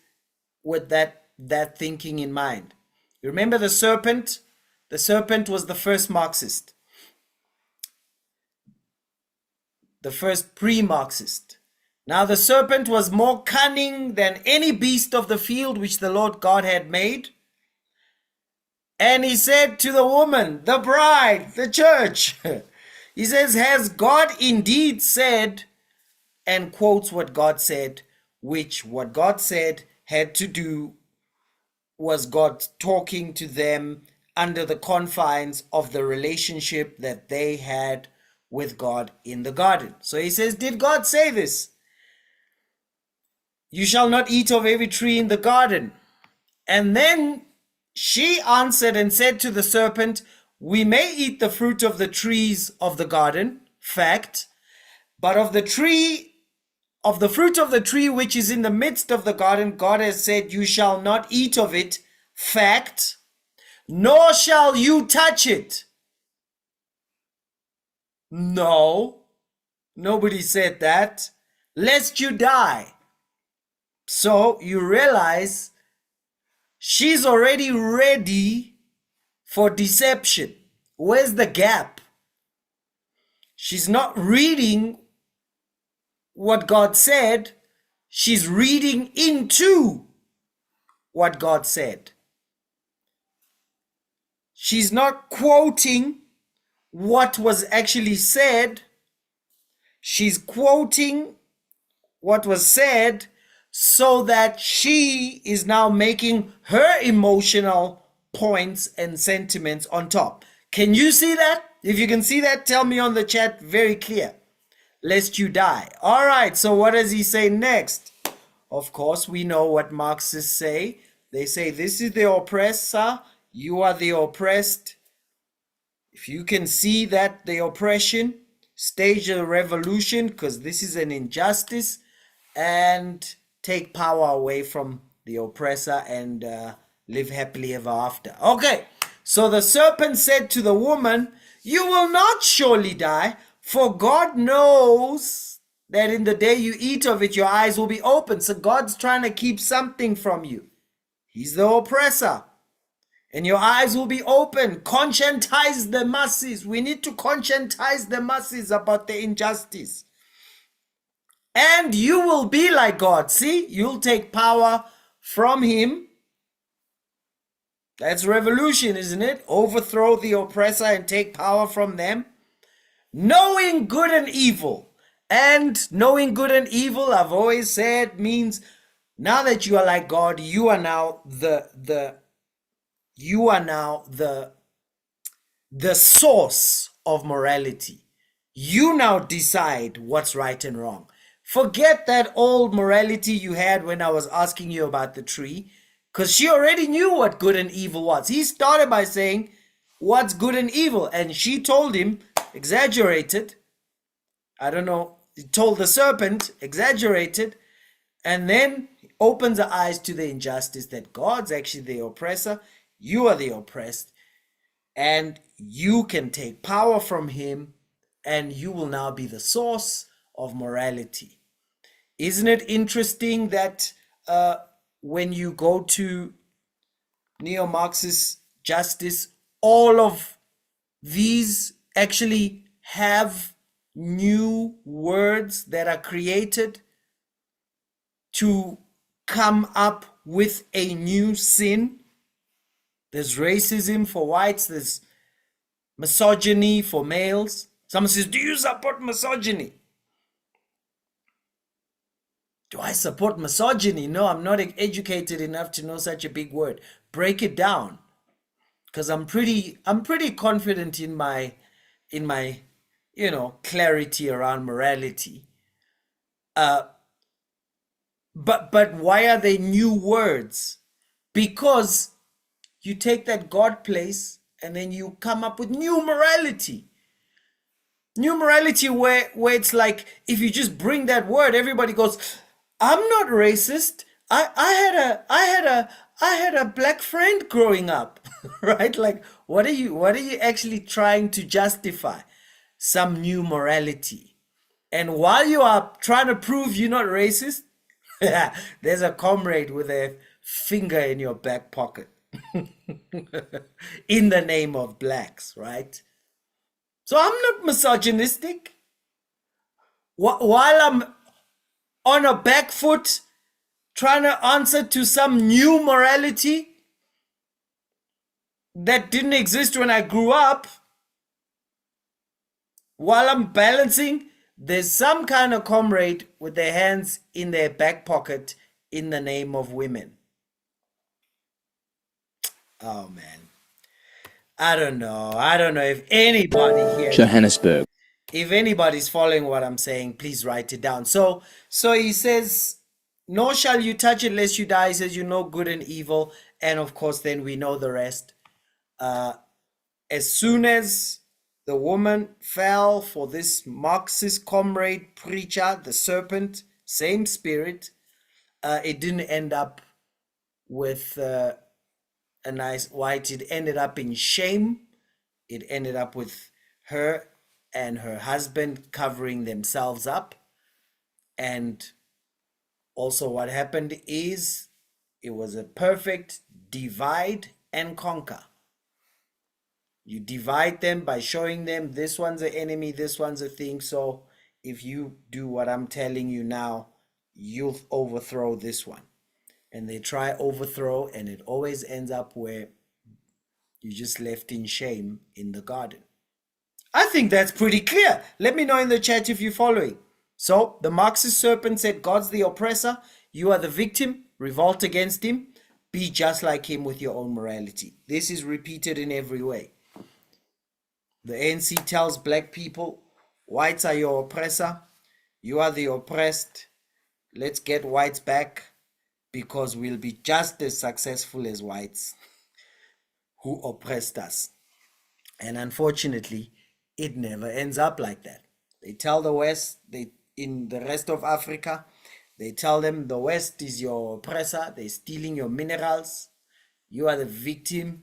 with that thinking in mind. You remember the serpent? The serpent was the first Marxist, the first pre-Marxist. Now the serpent was more cunning than any beast of the field which the Lord God had made. And he said to the woman, the bride, the church, he says, has God indeed said, and quotes what God said, which what God said had to do was God talking to them under the confines of the relationship that they had with God in the garden. So he says, did God say this? You shall not eat of every tree in the garden. And then she answered and said to the serpent, we may eat the fruit of the trees of the garden, fact, but of the fruit of the tree which is in the midst of the garden, God has said, you shall not eat of it, fact, nor shall you touch it. No, nobody said that, lest you die. So you realize she's already ready for deception. Where's the gap? She's not reading what God said, she's reading into what God said. She's not quoting what was actually said, she's quoting what was said so that she is now making her emotional points and sentiments on top. Can you see that? If you can see that, tell me on the chat very clear. Lest you die. All right, so what does he say next? Of course, we know what Marxists say. They say, this is the oppressor, you are the oppressed. If you can see that the oppression, stage a revolution, because this is an injustice, and take power away from the oppressor and live happily ever after. Okay, so the serpent said to the woman, you will not surely die, for God knows that in the day you eat of it, your eyes will be open. So God's trying to keep something from you. He's the oppressor. And your eyes will be open. Conscientize the masses. We need to conscientize the masses about the injustice. And you will be like God. See, you'll take power from him. That's revolution, isn't it? Overthrow the oppressor and take power from them. Knowing good and evil. And knowing good and evil, I've always said, means now that you are like God, you are now the source of morality. You now decide what's right and wrong. Forget that old morality you had when I was asking you about the tree. because she already knew what good and evil was. He started by saying, what's good and evil? And she told him, exaggerated. I don't know, he told the serpent, exaggerated. And then he opens the eyes to the injustice that God's actually the oppressor. You are the oppressed. And you can take power from him. And you will now be the source of morality. Isn't it interesting that when you go to neo-Marxist justice, all of these actually have new words that are created to come up with a new sin? There's racism for whites, there's misogyny for males. Someone says, do you support misogyny? Do I support misogyny? No, I'm not educated enough to know such a big word. Break it down. Because I'm pretty confident in my clarity around morality. But why are they new words? Because you take that God place and then you come up with new morality. New morality where it's like, if you just bring that word, everybody goes, I'm not racist. I had a black friend growing up, right? Like, what are you actually trying to justify? Some new morality. And while you are trying to prove you're not racist, there's a comrade with a finger in your back pocket in the name of blacks, right? So I'm not misogynistic. While I'm on a back foot trying to answer to some new morality that didn't exist when I grew up, while I'm balancing, there's some kind of comrade with their hands in their back pocket in the name of women. Oh man. I don't know if anybody here, Johannesburg. if anybody's following what I'm saying, please write it down. So he says, nor shall you touch it lest you die. He says, you know good and evil. And of course, then we know the rest. As soon as the woman fell for this Marxist comrade preacher, the serpent, same spirit, it didn't end up with a nice white. It ended up in shame. It ended up with her and her husband covering themselves up. And also what happened is it was a perfect divide and conquer. You divide them by showing them this one's an enemy, this one's a thing. So if you do what I'm telling you now, you'll overthrow this one. And they try overthrow, and it always ends up where you just left in shame in the garden. I think that's pretty clear. Let me know in the chat if you're following. So the Marxist serpent said, God's the oppressor. You are the victim. Revolt against him. Be just like him with your own morality. This is repeated in every way. The ANC tells black people, whites are your oppressor. You are the oppressed. Let's get whites back because we'll be just as successful as whites who oppressed us. And unfortunately, it never ends up like that. They tell the West, in the rest of Africa, they tell them the West is your oppressor. They're stealing your minerals. You are the victim.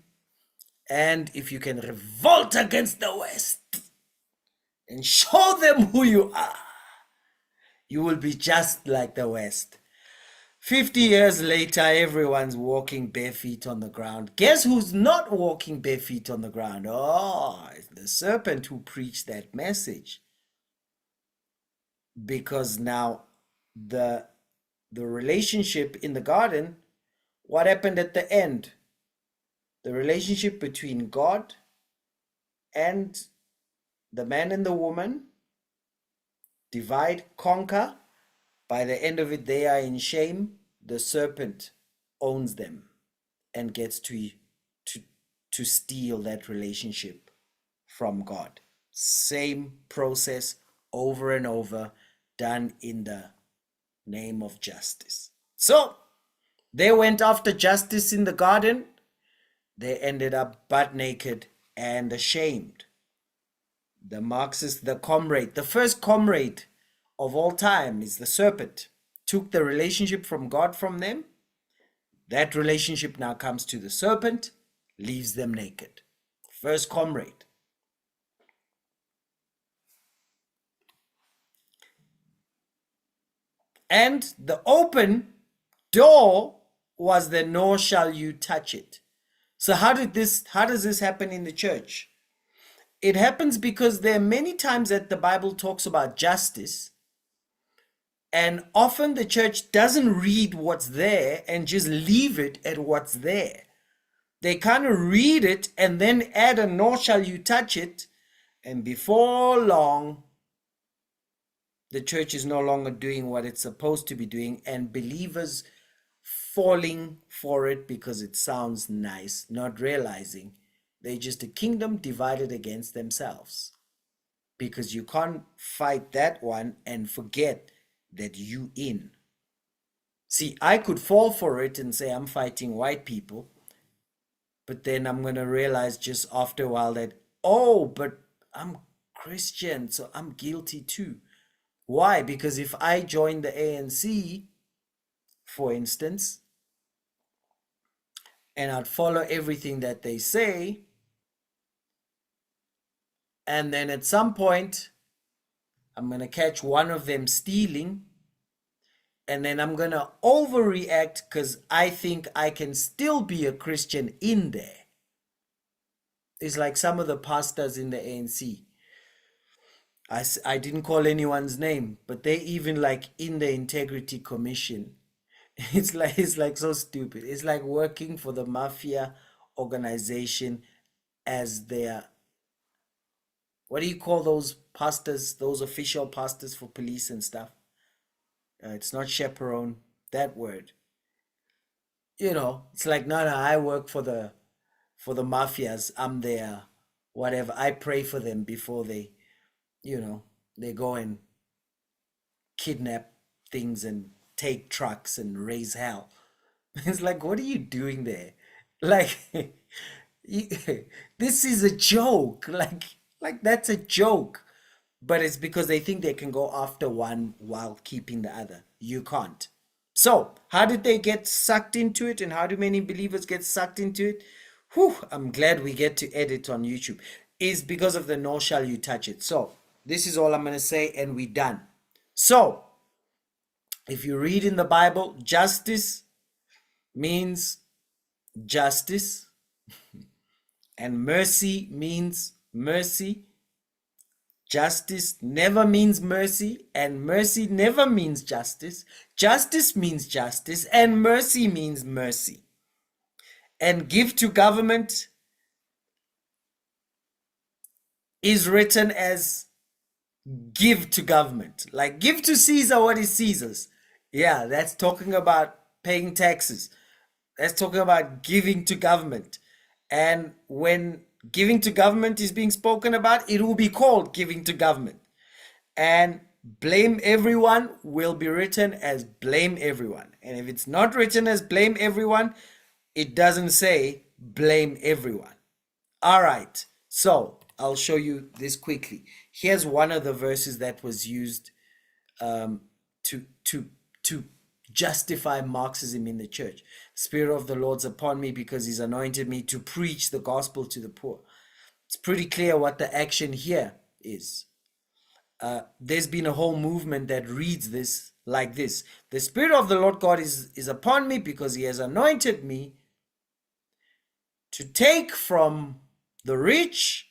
And if you can revolt against the West and show them who you are, you will be just like the West. 50 years later, everyone's walking bare feet on the ground. Guess who's not walking bare feet on the ground? Oh, it's the serpent who preached that message. Because now the relationship in the garden, what happened at the end? The relationship between God and the man and the woman, divide, conquer. By the end of it, they are in shame. The serpent owns them and gets to steal that relationship from God. Same process over and over, done in the name of justice. So They went after justice in the garden. They ended up butt naked and ashamed. The Marxist, the comrade, the first comrade of all time is the serpent. Took the relationship from God from them. That relationship now comes to the serpent, leaves them naked. First comrade. And the open door was the nor shall you touch it. So how does this happen in the church? It happens because there are many times that the Bible talks about justice, and often the church doesn't read what's there and just leave it at what's there. They kind of read it and then add a nor shall you touch it, and before long, the church is no longer doing what it's supposed to be doing, and believers falling for it because it sounds nice, not realizing they're just a kingdom divided against themselves. Because you can't fight that one and forget that you in. See, I could fall for it and say I'm fighting white people, but then I'm going to realize just after a while that, oh, but I'm Christian, so I'm guilty too. Why? Because if I join the ANC, for instance, and I'd follow everything that they say, and then at some point, I'm going to catch one of them stealing, and then I'm going to overreact because I think I can still be a Christian in there. It's like some of the pastors in the ANC. I didn't call anyone's name, but they even like in the Integrity Commission. It's like so stupid. It's like working for the mafia organization as their, what do you call those pastors, those official pastors for police and stuff? It's not chaperone, that word. You know, it's like, no, I work for the mafias. I'm their whatever. I pray for them before they, they go and kidnap things and take trucks and raise hell. It's like, what are you doing there? Like, this is a joke. Like that's a joke. But it's because they think they can go after one while keeping the other. You can't. So, how did they get sucked into it, and how do many believers get sucked into it? Whew, I'm glad we get to edit on YouTube. Is because of the nor shall you touch it. So, this is all I'm going to say, and we're done. So, if you read in the Bible, justice means justice, and mercy means mercy. Justice never means mercy, and mercy never means justice. Justice means justice, and mercy means mercy. And give to government is written as give to government. Like give to Caesar what is Caesar's. Yeah, that's talking about paying taxes. That's talking about giving to government. And when giving to government is being spoken about, it will be called giving to government. And blame everyone will be written as blame everyone. And if it's not written as blame everyone, it doesn't say blame everyone. All right, so I'll show you this quickly. Here's one of the verses that was used to justify Marxism in the church. Spirit of the Lord's upon me because he's anointed me to preach the gospel to the poor. It's pretty clear what the action here is. There's been a whole movement that reads this like this. The Spirit of the Lord God is upon me because he has anointed me to take from the rich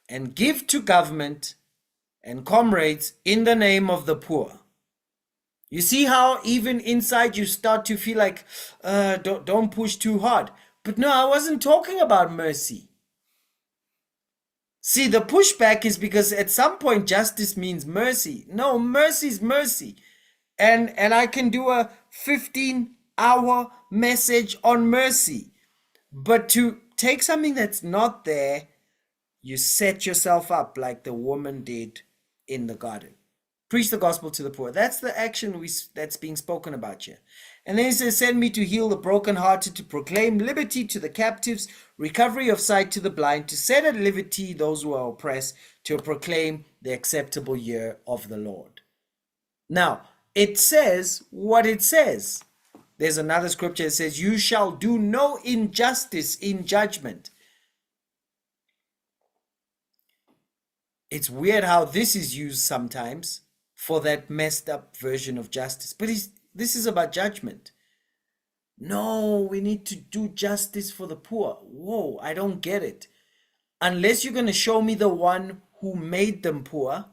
and give to government and comrades in the name of the poor. You see how even inside you start to feel like, don't push too hard. But no, I wasn't talking about mercy. See, the pushback is because at some point justice means mercy. No, mercy is mercy. And I can do a 15-hour message on mercy. But to take something that's not there, you set yourself up like the woman did in the garden. Preach the gospel to the poor. That's the action that's being spoken about here. And then he says, send me to heal the brokenhearted, to proclaim liberty to the captives, recovery of sight to the blind, to set at liberty those who are oppressed, to proclaim the acceptable year of the Lord. Now, it says what it says. There's another scripture that says, you shall do no injustice in judgment. It's weird how this is used sometimes for that messed up version of justice. But this is about judgment. No, we need to do justice for the poor. Whoa, I don't get it. Unless you're going to show me the one who made them poor,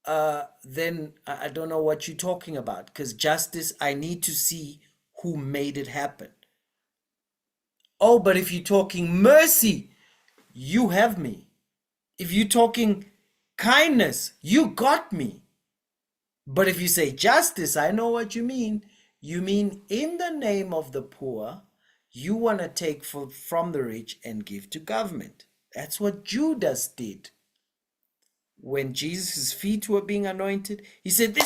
then I don't know what you're talking about. Because justice, I need to see who made it happen. Oh, but if you're talking mercy, you have me. If you're talking kindness, you got me. But if you say justice, I know what you mean. You mean in the name of the poor, you want to take from the rich and give to government. That's what Judas did. When Jesus' feet were being anointed, he said,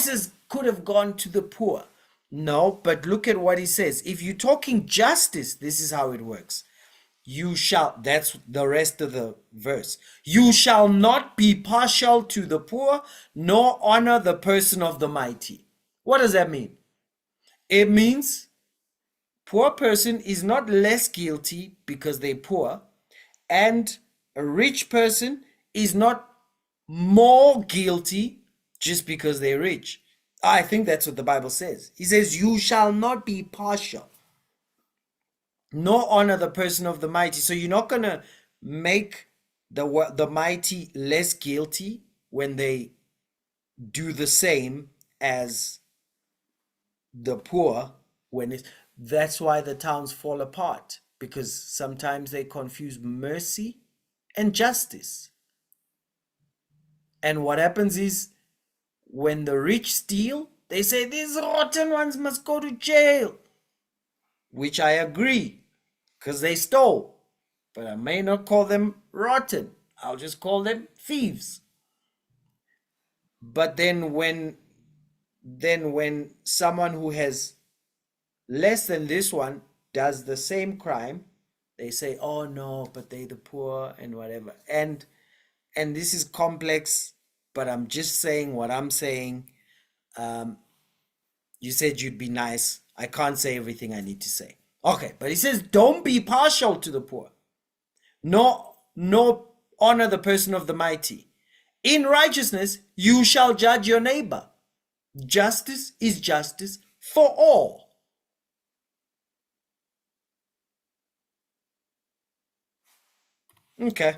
could have gone to the poor. No, but look at what he says. If you're talking justice, this is how it works. You shall, that's the rest of the verse. You shall not be partial to the poor, nor honor the person of the mighty. What does that mean? It means poor person is not less guilty because they're poor, and a rich person is not more guilty just because they're rich. I think that's what the Bible says. He says, you shall not be partial, nor honor the person of the mighty. So you're not going to make the mighty less guilty when they do the same as the poor. That's why the towns fall apart, because sometimes they confuse mercy and justice. And what happens is, when the rich steal, they say these rotten ones must go to jail, which I agree, because they stole. But I may not call them rotten. I'll just call them thieves. But then when someone who has less than this one does the same crime, they say, oh no, but they the poor and whatever. And this is complex, but I'm just saying what I'm saying. You said you'd be nice. I can't say everything I need to say. Okay, but he says, don't be partial to the poor, nor honor the person of the mighty. In righteousness, you shall judge your neighbor. Justice is justice for all. Okay.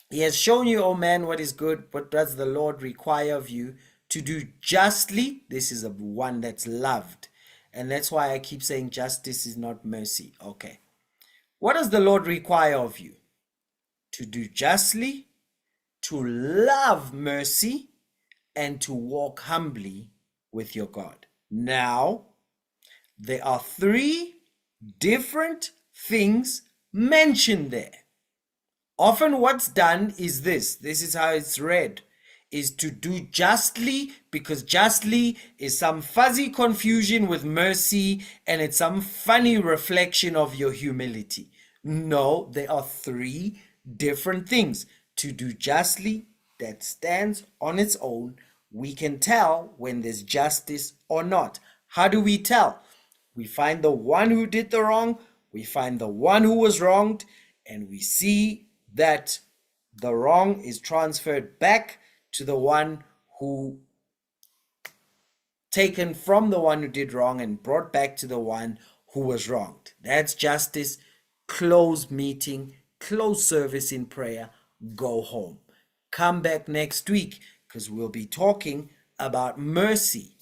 He has shown you, O man, what is good. What does the Lord require of you? To do justly. This is a one that's loved. And that's why I keep saying justice is not mercy. Okay. What does the Lord require of you? To do justly, to love mercy, and to walk humbly with your God. Now, there are three different things mentioned there. Often what's done is this is how it's read, is to do justly, because justly is some fuzzy confusion with mercy, and it's some funny reflection of your humility. No, there are three different things. To do justly, that stands on its own. We can tell when there's justice or not. How do we tell? We find the one who did the wrong, we find the one who was wronged, and we see that the wrong is transferred back to the one who, taken from the one who did wrong and brought back to the one who was wronged. That's justice. Close meeting, close service in prayer, go home. Come back next week, because we'll be talking about mercy.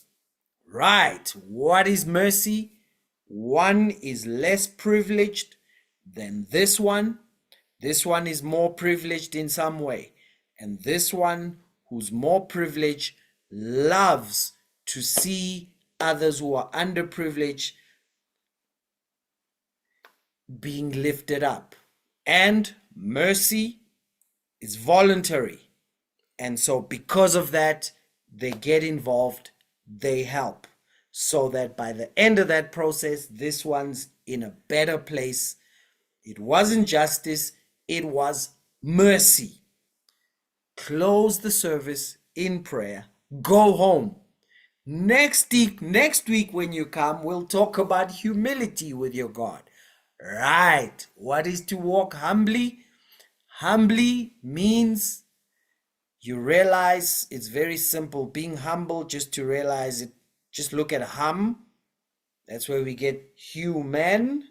Right, what is mercy? One is less privileged than this one. This one is more privileged in some way. And this one, who's more privileged, loves to see others who are underprivileged being lifted up. And mercy is voluntary. And so because of that, they get involved, they help. so that by the end of that process, this one's in a better place. It wasn't justice, it was mercy. Close the service in prayer, go home. Next week when you come, we'll talk about humility with your God. Right. What is to walk humbly? Humbly means you realize it's very simple. Being humble, just to realize it, just look at hum. That's where we get human.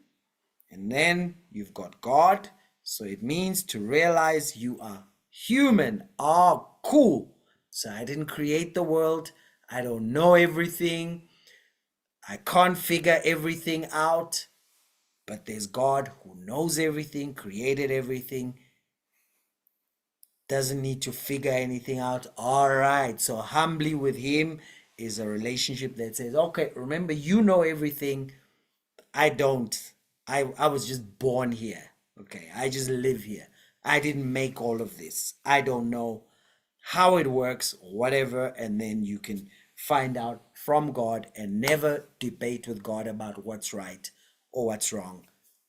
And then you've got God. So it means to realize you are human. Ah, cool. So I didn't create the world. I don't know everything. I can't figure everything out. But there's God who knows everything, created everything, doesn't need to figure anything out. All right. So humbly with him is a relationship that says, okay, remember, you know everything. I don't. I was just born here. Okay. I just live here. I didn't make all of this. I don't know how it works, whatever. And then you can find out from God and never debate with God about what's right or what's wrong.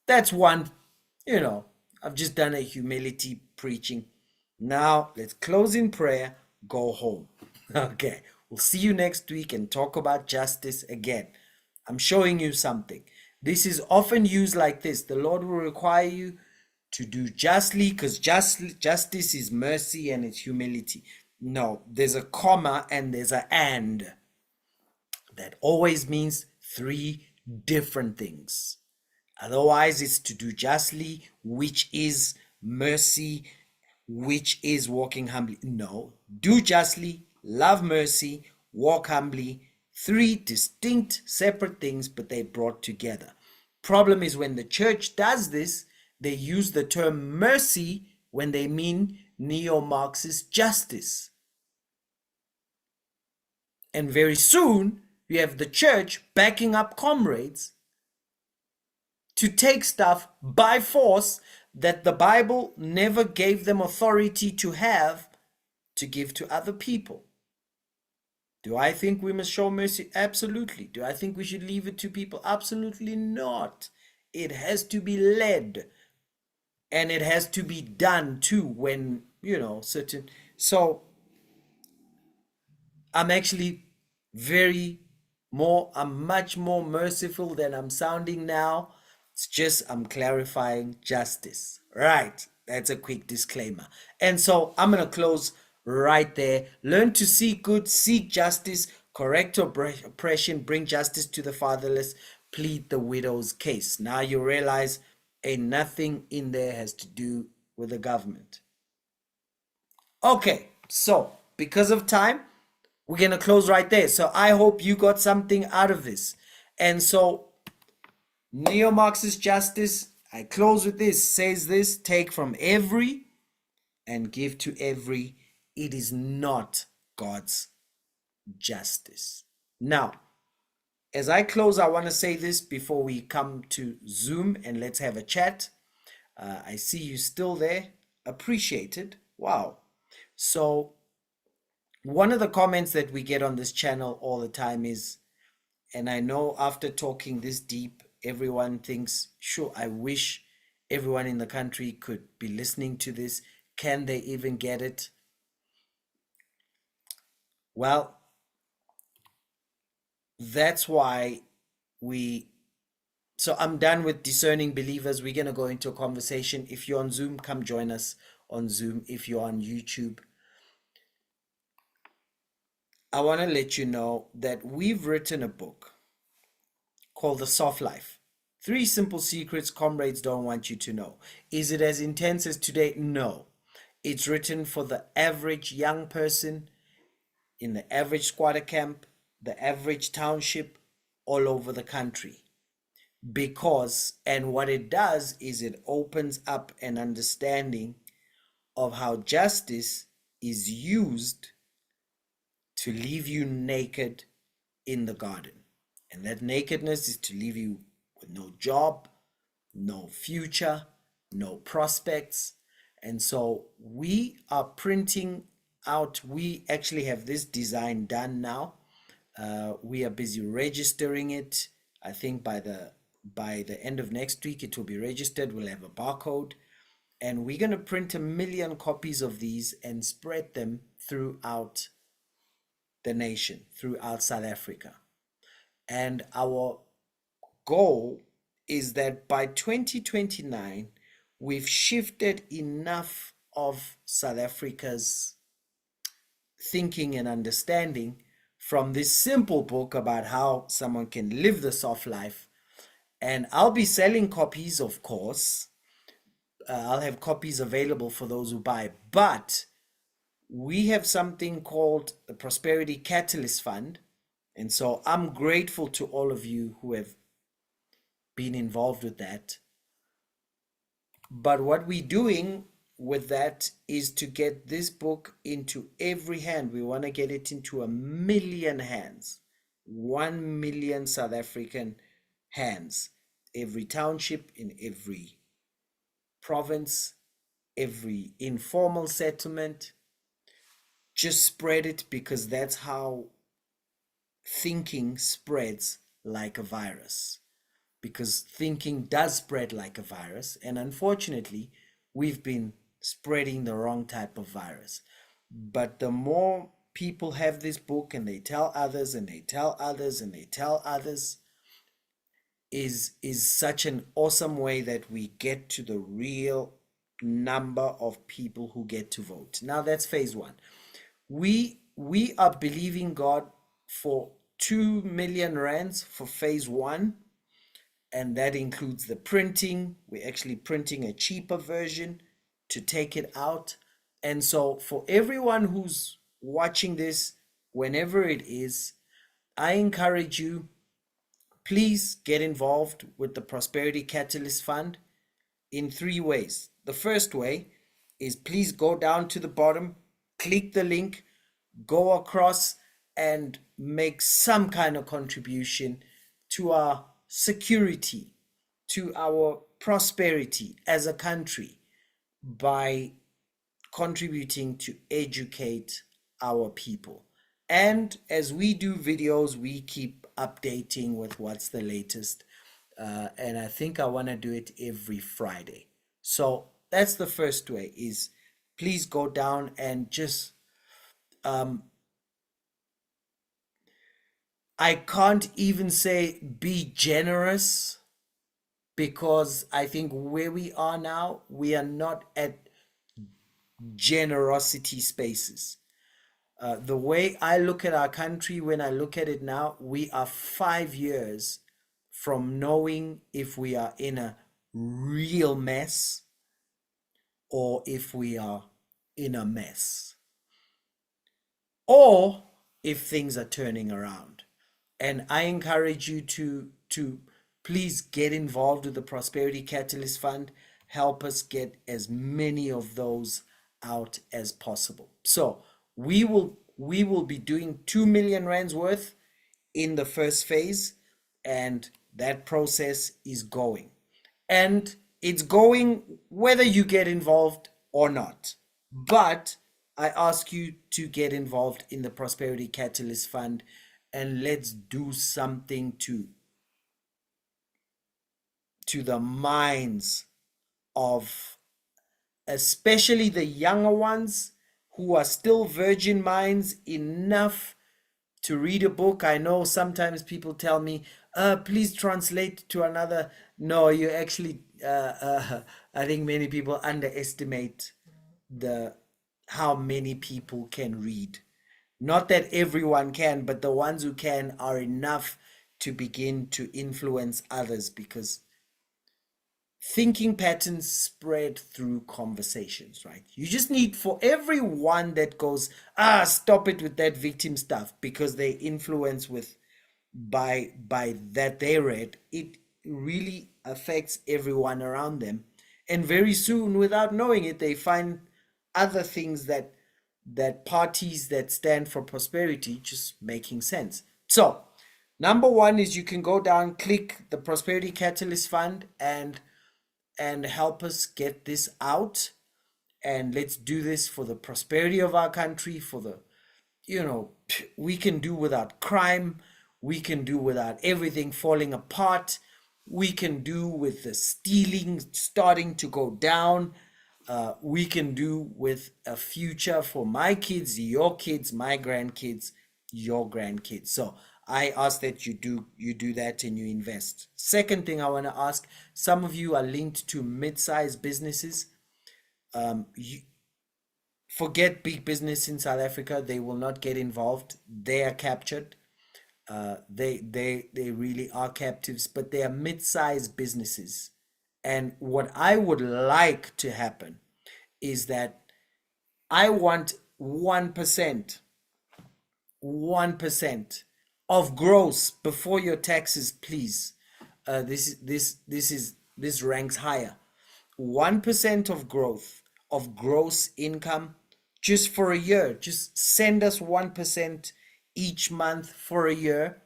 That's one, I've just done a humility preaching. Now let's close in prayer, go home. Okay, we'll see you next week and talk about justice again. I'm showing you something. This is often used like this. The Lord will require you to do justly, because justice is mercy and it's humility. No, there's a comma and there's an and. That always means three different things. Otherwise, it's to do justly, which is mercy, which is walking humbly. No, do justly, love mercy, walk humbly. Three distinct, separate things, but they brought together. Problem is when the church does this, they use the term mercy when they mean neo-Marxist justice. And very soon, we have the church backing up comrades to take stuff by force that the Bible never gave them authority to have to give to other people. Do I think we must show mercy? Absolutely. Do I think we should leave it to people? Absolutely not. It has to be led. And it has to be done too when, certain. So I'm actually I'm much more merciful than I'm sounding now. It's just I'm clarifying justice. Right. That's a quick disclaimer. And so I'm going to close right there. Learn to seek good, seek justice, correct oppression, bring justice to the fatherless, plead the widow's case. Now you realize ain't nothing in there has to do with the government. Okay, so because of time, we're going to close right there. So I hope you got something out of this. And so neo-Marxist justice, I close with this, says this: take from every and give to every. It is not God's justice. Now, as I close, I want to say this before we come to Zoom and let's have a chat. I see you still there. Appreciated. Wow. So one of the comments that we get on this channel all the time is, and I know after talking this deep, everyone thinks, sure, I wish everyone in the country could be listening to this. Can they even get it? Well, that's why so I'm done with discerning believers. We're going to go into a conversation. If you're on Zoom, come join us on Zoom. If you're on YouTube, I want to let you know that we've written a book called The Soft Life. 3 simple secrets comrades don't want you to know. Is it as intense as today? No. It's written for the average young person in the average squatter camp, the average township, all over the country. And what it does is it opens up an understanding of how justice is used to leave you naked in the garden. And that nakedness is to leave you with no job, no future, no prospects. And so we are printing out, we actually have this design done now. We are busy registering it. I think by the end of next week it will be registered. We'll have a barcode, and we're going to print 1 million copies of these and spread them throughout the nation, throughout South Africa. And our goal is that by 2029 we've shifted enough of South Africa's thinking and understanding from this simple book about how someone can live the soft life. And I'll be selling copies, of course. I'll have copies available for those who buy. But we have something called the Prosperity Catalyst Fund. And so I'm grateful to all of you who have been involved with that. But what we're doing with that is to get this book into every hand. We want to get it into 1 million hands, 1 million South African hands, every township, in every province, every informal settlement. Just spread it, because that's how thinking spreads like a virus. Because thinking does spread like a virus, and unfortunately we've been spreading the wrong type of virus. But the more people have this book and they tell others and they tell others and they tell others, is such an awesome way that we get to the real number of people who get to vote. Now that's phase one. We are believing God for 2 million rands for phase one, and that includes the printing. We're actually printing a cheaper version to take it out. And so for everyone who's watching this, whenever it is, I encourage you, please get involved with the Prosperity Catalyst Fund in 3 ways. The first way is, please go down to the bottom, click the link, go across and make some kind of contribution to our security, to our prosperity as a country, by contributing to educate our people. And as we do videos, we keep updating with what's the latest. And I think I want to do it every Friday. So that's the first way, is please go down and just, I can't even say be generous, because I think where we are now, we are not at generosity spaces. The way I look at our country, when I look at it now, we are 5 years from knowing if we are in a real mess or if we are in a mess, or if things are turning around. And I encourage you to please get involved with the Prosperity Catalyst Fund. Help us get as many of those out as possible. So we will be doing 2 million rands worth in the first phase, and that process is going. And it's going whether you get involved or not. But I ask you to get involved in the Prosperity Catalyst Fund, and let's do something to the minds of especially the younger ones who are still virgin minds enough to read a book. I know sometimes people tell me, please translate to another. No, you actually, I think many people underestimate how many people can read. Not that everyone can, but the ones who can are enough to begin to influence others, because thinking patterns spread through conversations, right? You just need, for everyone that goes, stop it with that victim stuff, because they influence with by that they read, it really affects everyone around them. And very soon, without knowing it, they find other things that parties that stand for prosperity just making sense. So number one is, you can go down, click the Prosperity Catalyst Fund, and help us get this out. And let's do this for the prosperity of our country, for we can do without crime. We can do without everything falling apart. We can do with the stealing starting to go down. We can do with a future for my kids, your kids, my grandkids, your grandkids. So I ask that you do that and you invest. Second thing I want to ask, some of you are linked to mid-sized businesses. Forget big business in South Africa. They will not get involved. They are captured. They really are captives, but they are mid-sized businesses. And what I would like to happen is that I want 1% of gross before your taxes, please. This ranks higher. 1% of growth of gross income just for a year. Just send us 1% each month for a year,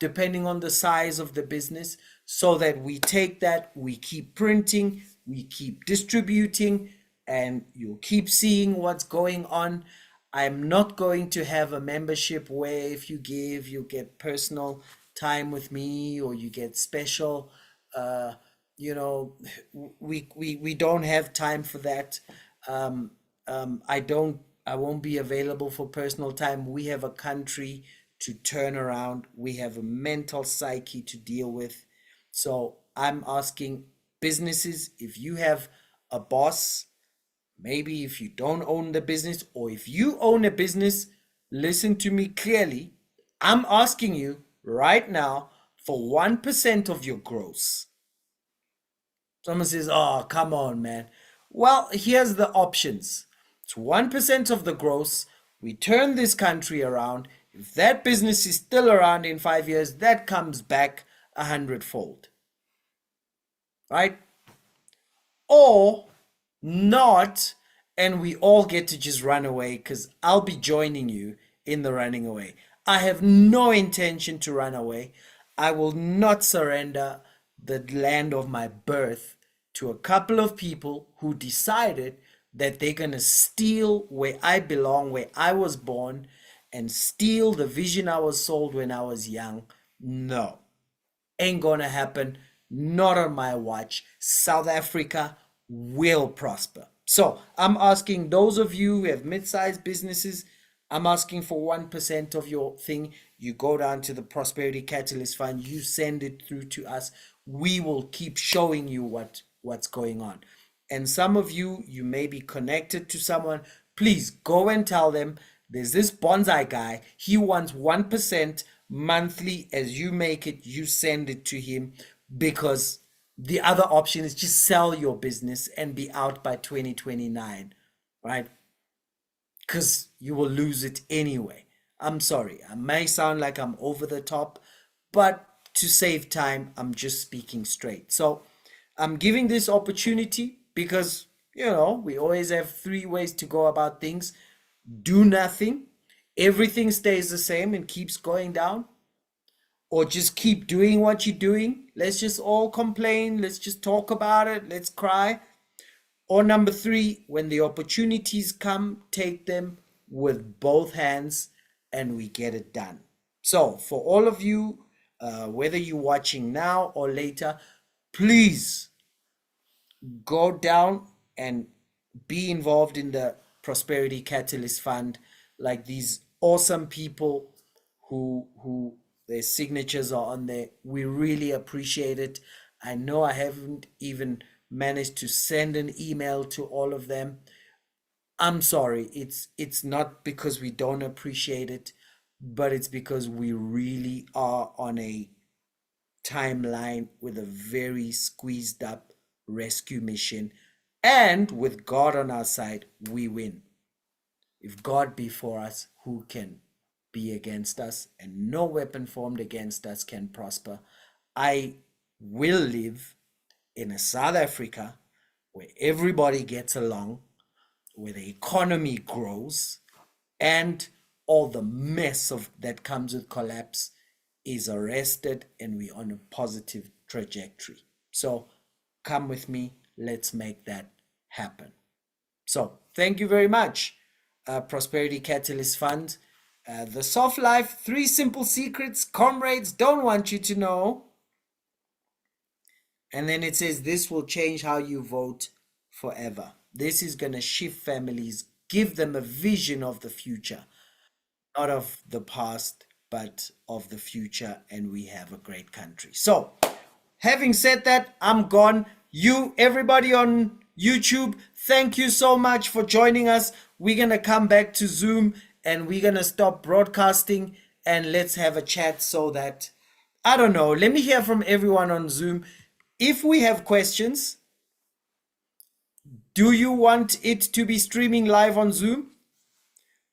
depending on the size of the business, so that we take that, we keep printing, we keep distributing, and you'll keep seeing what's going on. I'm not going to have a membership where if you give, you get personal time with me or you get special. We don't have time for that. I won't be available for personal time. We have a country to turn around. We have a mental psyche to deal with. So I'm asking businesses, if you have a boss, maybe if you don't own the business, or if you own a business, listen to me clearly. I'm asking you right now for 1% of your gross. Someone says, oh, come on, man. Well, here's the options. It's 1% of the gross. We turn this country around. If that business is still around in 5 years, that comes back 100-fold. Right? Or not, and we all get to just run away, because I'll be joining you in the running away. I have no intention to run away. I will not surrender the land of my birth to a couple of people who decided that they're going to steal where I belong, where I was born, and steal the vision I was sold when I was young. No, ain't going to happen. Not on my watch. South Africa will prosper. So I'm asking those of you who have mid-sized businesses, I'm asking for 1% of your thing. You go down to the Prosperity Catalyst Fund, you send it through to us. We will keep showing you what's going on. And some of you may be connected to someone. Please go and tell them there's this bonsai guy. He wants 1% monthly. As you make it, you send it to him, because the other option is just sell your business and be out by 2029, right? Because you will lose it anyway. I'm sorry, I may sound like I'm over the top, but to save time, I'm just speaking straight. So I'm giving this opportunity because, we always have 3 ways to go about things. Do nothing, everything stays the same and keeps going down, or just keep doing what you're doing. Let's just all complain. Let's just talk about it. Let's cry. Or number 3, when the opportunities come, take them with both hands and we get it done. So for all of you, whether you're watching now or later, please go down and be involved in the Prosperity Catalyst Fund, like these awesome people who their signatures are on there. We really appreciate it. I know I haven't even managed to send an email to all of them. I'm sorry. It's not because we don't appreciate it, but it's because we really are on a timeline with a very squeezed up rescue mission, and with God on our side, we win. If God be for us, who can be against us? And no weapon formed against us can prosper. I will live in a South Africa where everybody gets along, where the economy grows, and all the mess that comes with collapse is arrested, and we're on a positive trajectory. So come with me, let's make that happen. So thank you very much, Prosperity Catalyst Fund. The Soft Life, 3 Simple Secrets Comrades don't want you to know. And then it says this will change how you vote forever. This is going to shift families, give them a vision of the future, not of the past, but of the future. And we have a great country. So, having said that, I'm gone. You, everybody on YouTube, thank you so much for joining us. We're going to come back to Zoom and we're going to stop broadcasting and let's have a chat so that, I don't know, let me hear from everyone on Zoom. If we have questions, do you want it to be streaming live on Zoom?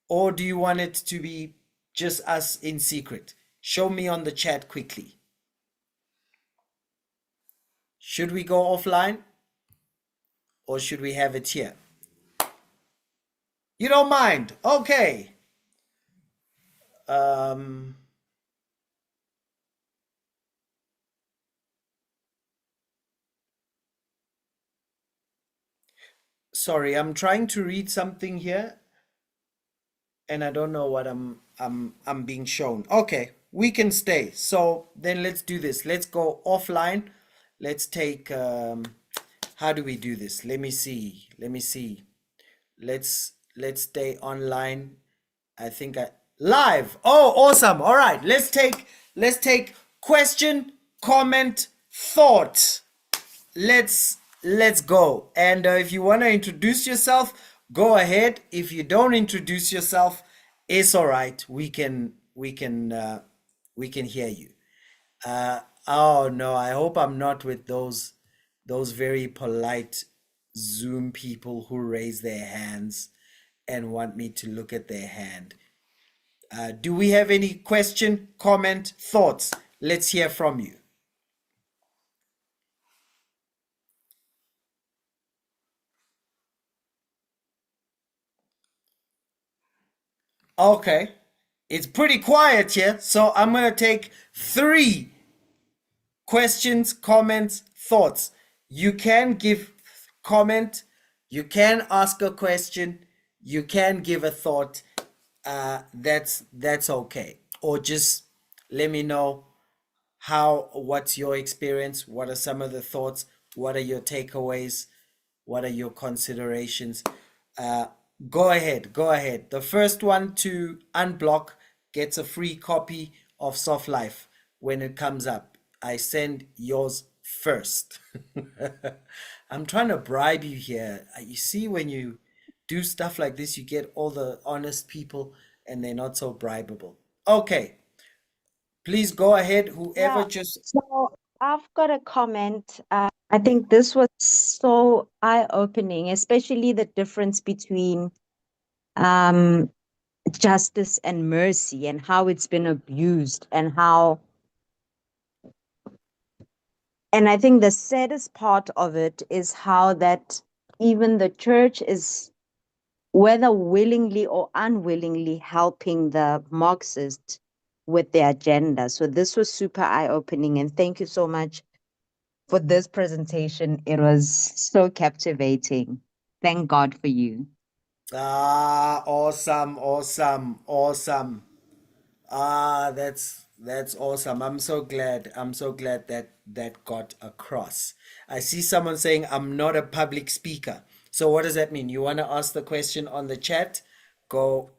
Or do you want it to be just us in secret? Show me on the chat quickly. Should we go offline? Or should we have it here? You don't mind? Okay. Sorry, I'm trying to read something here and I don't know what I'm being shown. Okay, we can stay. So then let's do this. Let's go offline. Let's take how do we do this? Let me see. Let's stay online. I think live. Oh, awesome. All right. Let's take question, comment, thought. Let's go. And if you want to introduce yourself, go ahead. If you don't introduce yourself, it's all right. We can hear you. Oh no, I hope I'm not with those very polite Zoom people who raise their hands and want me to look at their hand. Do we have any question, comment, thoughts? Let's hear from you. Okay, it's pretty quiet here, so I'm gonna take 3 questions, comments, thoughts. You can give comment, you can ask a question, you can give a thought. That's okay. Or just let me know what's your experience, what are some of the thoughts, what are your takeaways, what are your considerations. Go ahead. The first one to unblock gets a free copy of Soft Life when it comes up. I send yours first. I'm trying to bribe you here. You see, when you do stuff like this, you get all the honest people and they're not so bribable. Okay. Please go ahead. Whoever just... So I've got a comment. I think this was so eye-opening, especially the difference between justice and mercy and how it's been abused and I think the saddest part of it is how that even the church is, whether willingly or unwillingly, helping the Marxists with their agenda. So this was super eye-opening, and thank you so much for this presentation. It was so captivating. Thank God for you. Awesome. That's awesome. I'm so glad that got across. I see someone saying I'm not a public speaker. So what does that mean? You want to ask the question on the chat? Go.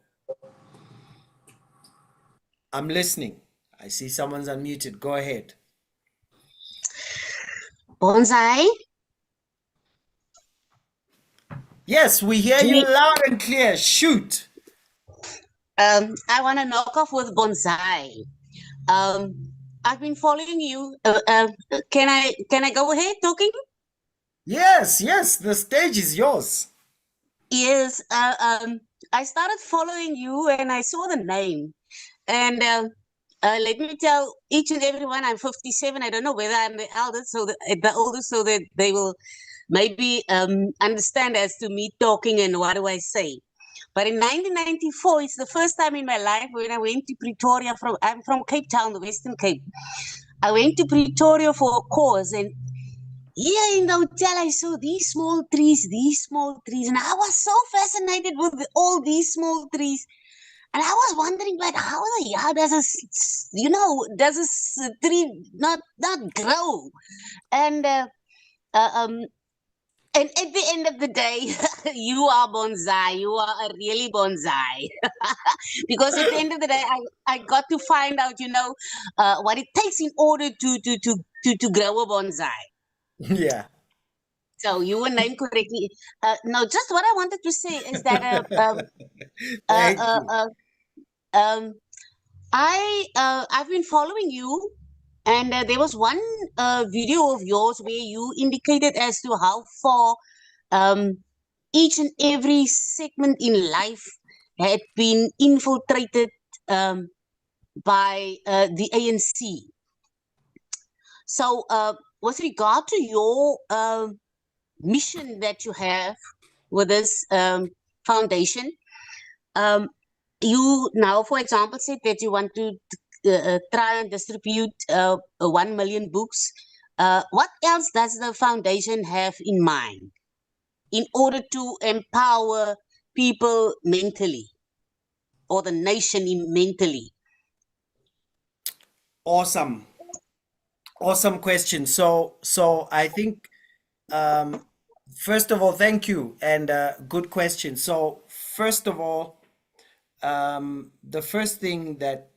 I'm listening. I see someone's unmuted. Go ahead. Bonsai? Yes, we hear you loud and clear. Shoot. I want to knock off with Bonsai. I've been following you. Can I go ahead talking? Yes, the stage is yours. Yes. I started following you and I saw the name. And let me tell each and everyone, I'm 57. I don't know whether I'm the eldest, the oldest, so that they will maybe understand as to me talking and what do I say. But in 1994, it's the first time in my life when I went to Pretoria. I'm from Cape Town, the Western Cape. I went to Pretoria for a cause, and here in the hotel, I saw these small trees, and I was so fascinated with all these small trees. And I was wondering, but how does this, does this tree not grow? And and at the end of the day, you are bonsai. You are a really bonsai. Because at the end of the day, I got to find out, what it takes in order to grow a bonsai. Yeah. So you were named correctly. No, just what I wanted to say is that Thank uh, you. uh, um, I've been following you, and there was one video of yours where you indicated as to how far um, each and every segment in life had been infiltrated by the ANC. So, with regard to your mission that you have with this foundation, um, you now, for example, said that you want to try and distribute 1 million books. What else does the foundation have in mind in order to empower people mentally, or the nation mentally? Awesome. Awesome question. So I think first of all, thank you, and good question. So first of all, the first thing that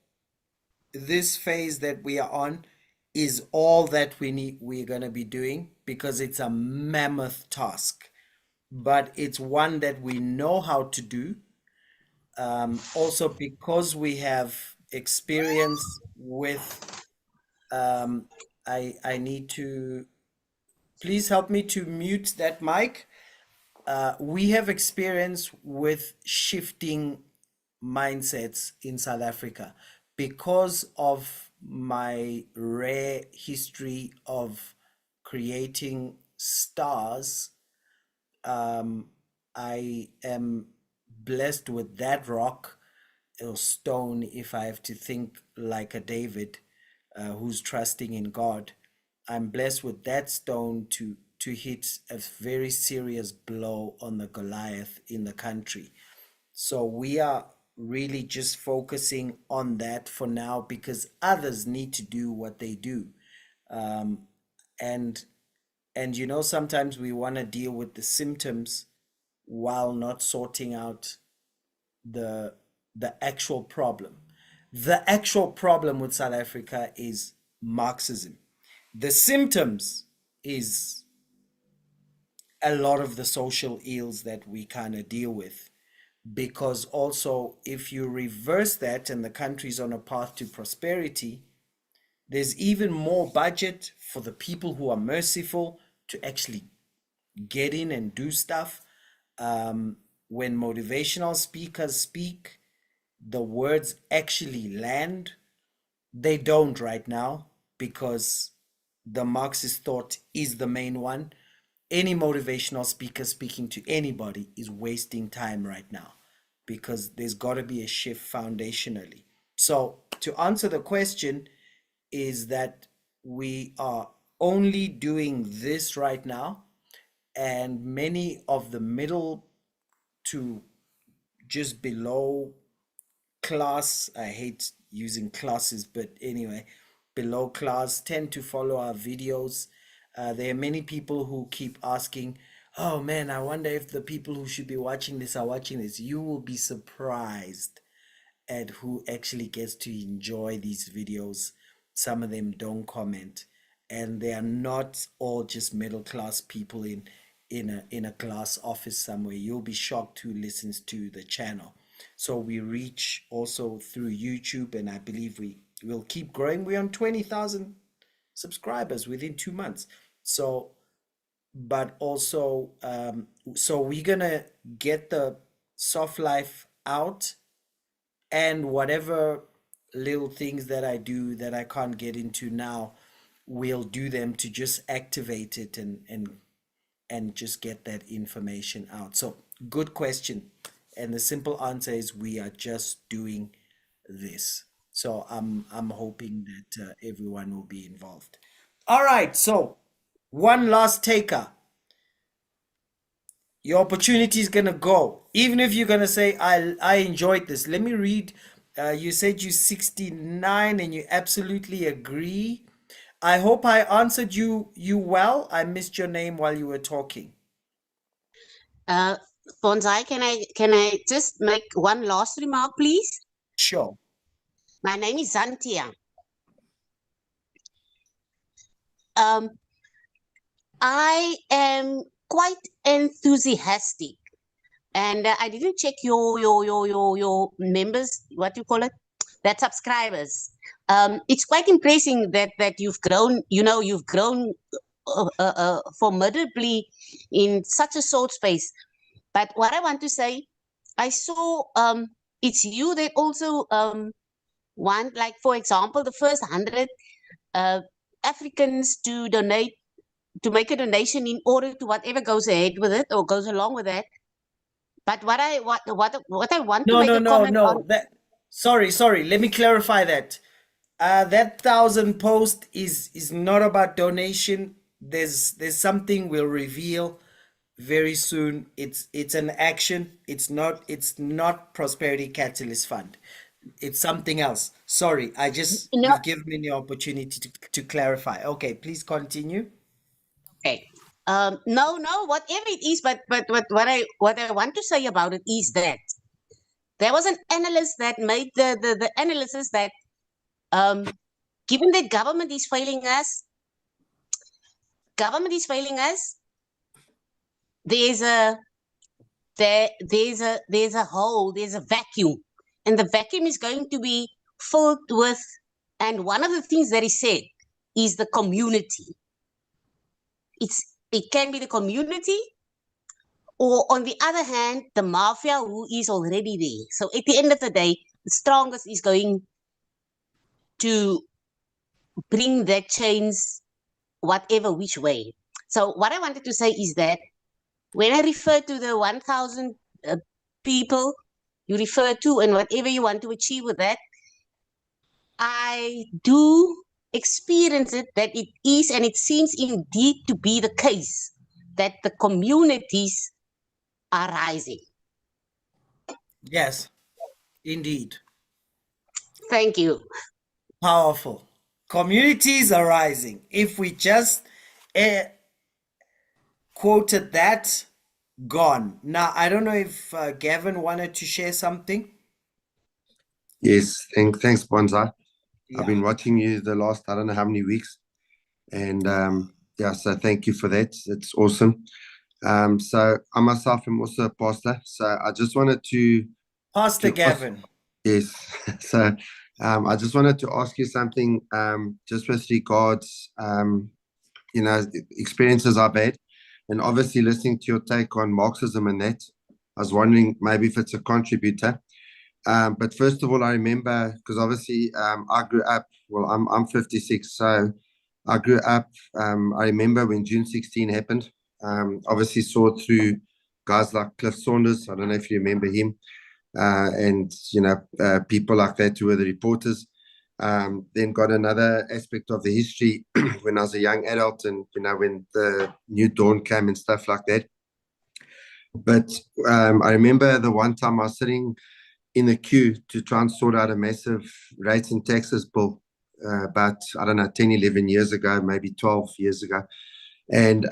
this phase that we are on is all that we're going to be doing, because it's a mammoth task, but it's one that we know how to do. Also because we have experience with I need to please help me to mute that mic. We have experience with shifting mindsets in South Africa because of my rare history of creating stars. I am blessed with that rock or stone, if I have to think like a David who's trusting in God. I'm blessed with that stone to hit a very serious blow on the Goliath in the country. So we are really just focusing on that for now, because others need to do what they do. And sometimes we want to deal with the symptoms while not sorting out the actual problem. The actual problem with South Africa is Marxism. The symptoms is a lot of the social ills that we kind of deal with. Because also, if you reverse that and the country's on a path to prosperity, there's even more budget for the people who are merciful to actually get in and do stuff. When motivational speakers speak, the words actually land. They don't right now, because the Marxist thought is the main one. Any motivational speaker speaking to anybody is wasting time right now, because there's got to be a shift foundationally. So to answer the question is that we are only doing this right now, and many of the middle to just below class, I hate using classes, but anyway, below class tend to follow our videos. There are many people who keep asking, oh man, I wonder if the people who should be watching this are watching this. You will be surprised at who actually gets to enjoy these videos. Some of them don't comment, and they are not all just middle class people in a glass office somewhere. You'll be shocked who listens to the channel. So we reach also through YouTube, and I believe we will keep growing. We're on 20,000 subscribers within 2 months. So, but also, so we're gonna get the soft life out, and whatever little things that I do that I can't get into now, we'll do them to just activate it and just get that information out. So good question. And the simple answer is we are just doing this. So I'm hoping that everyone will be involved. All right. So one last taker. Your opportunity is gonna go. Even if you're gonna say, I enjoyed this. Let me read. You said you're 69 and you absolutely agree. I hope I answered you well. I missed your name while you were talking. Uh, Bonsai, can I just make one last remark, please? Sure. My name is Zantia. Um, I am quite enthusiastic, and I didn't check your members. What do you call it? That subscribers. It's quite impressive that you've grown. You've grown formidably in such a short space. But what I want to say, I saw it's you that also want, like, for example, the first 100 Africans to donate, to make a donation in order to whatever goes ahead with it or goes along with that. But what I want to No, make no, a no, comment no. on. Sorry. Let me clarify that. That 1,000 post is not about donation. There's something we'll reveal very soon. It's an action. It's not Prosperity Catalyst Fund. It's something else. Sorry, No, you've given me the opportunity to clarify. Okay, please continue. okay. No, whatever it is, but what I want to say about it is that there was an analyst that made the analysis that given that government is failing us, there's a there's a hole, there's a vacuum, and the vacuum is going to be filled with, and one of the things that he said is the community. It can be the community, or on the other hand, the mafia who is already there. So at the end of the day, the strongest is going to bring that change whatever which way. So what I wanted to say is that when I refer to the 1,000 people you refer to and whatever you want to achieve with that, I do experience it that it is, and it seems indeed to be the case, that the communities are rising. Yes, indeed. Thank you. Powerful. Communities are rising. If we just uh, quoted that, gone. Now, I don't know if Gavin wanted to share something. Yes, thanks, Bonsai. I've Yeah. been watching you the last, I don't know how many weeks. And yeah, so thank you for that. It's awesome. So I myself am also a pastor. So I just wanted to Pastor ask, Gavin. yes. So I just wanted to ask you something just with regards, experiences I've had. And obviously listening to your take on Marxism and that, I was wondering maybe if it's a contributor. But first of all, I remember, because obviously I grew up, well, I'm 56, so I grew up, I remember when June 16 happened, obviously saw through guys like Cliff Saunders, I don't know if you remember him, and, people like that who were the reporters. Then got another aspect of the history when I was a young adult and, when the New Dawn came and stuff like that. But I remember the one time I was sitting in the queue to try and sort out a massive rates and taxes bill about, I don't know, 10, 11 years ago, maybe 12 years ago. And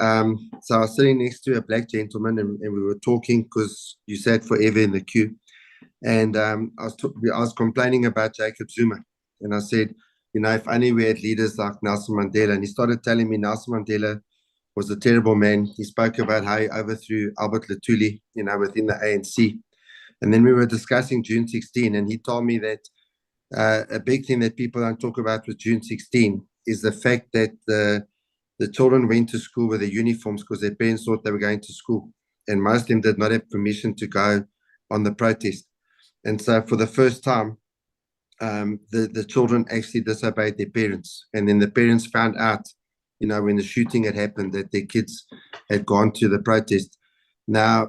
so I was sitting next to a black gentleman and we were talking because you sat forever in the queue. And I was complaining about Jacob Zuma. And I said, if only we had leaders like Nelson Mandela. And he started telling me Nelson Mandela was a terrible man. He spoke about how he overthrew Albert Lutuli, within the ANC. And then we were discussing June 16, and he told me that a big thing that people don't talk about with June 16 is the fact that the children went to school with their uniforms because their parents thought they were going to school. And most of them did not have permission to go on the protest. And so for the first time, the children actually disobeyed their parents. And then the parents found out, when the shooting had happened, that their kids had gone to the protest. Now,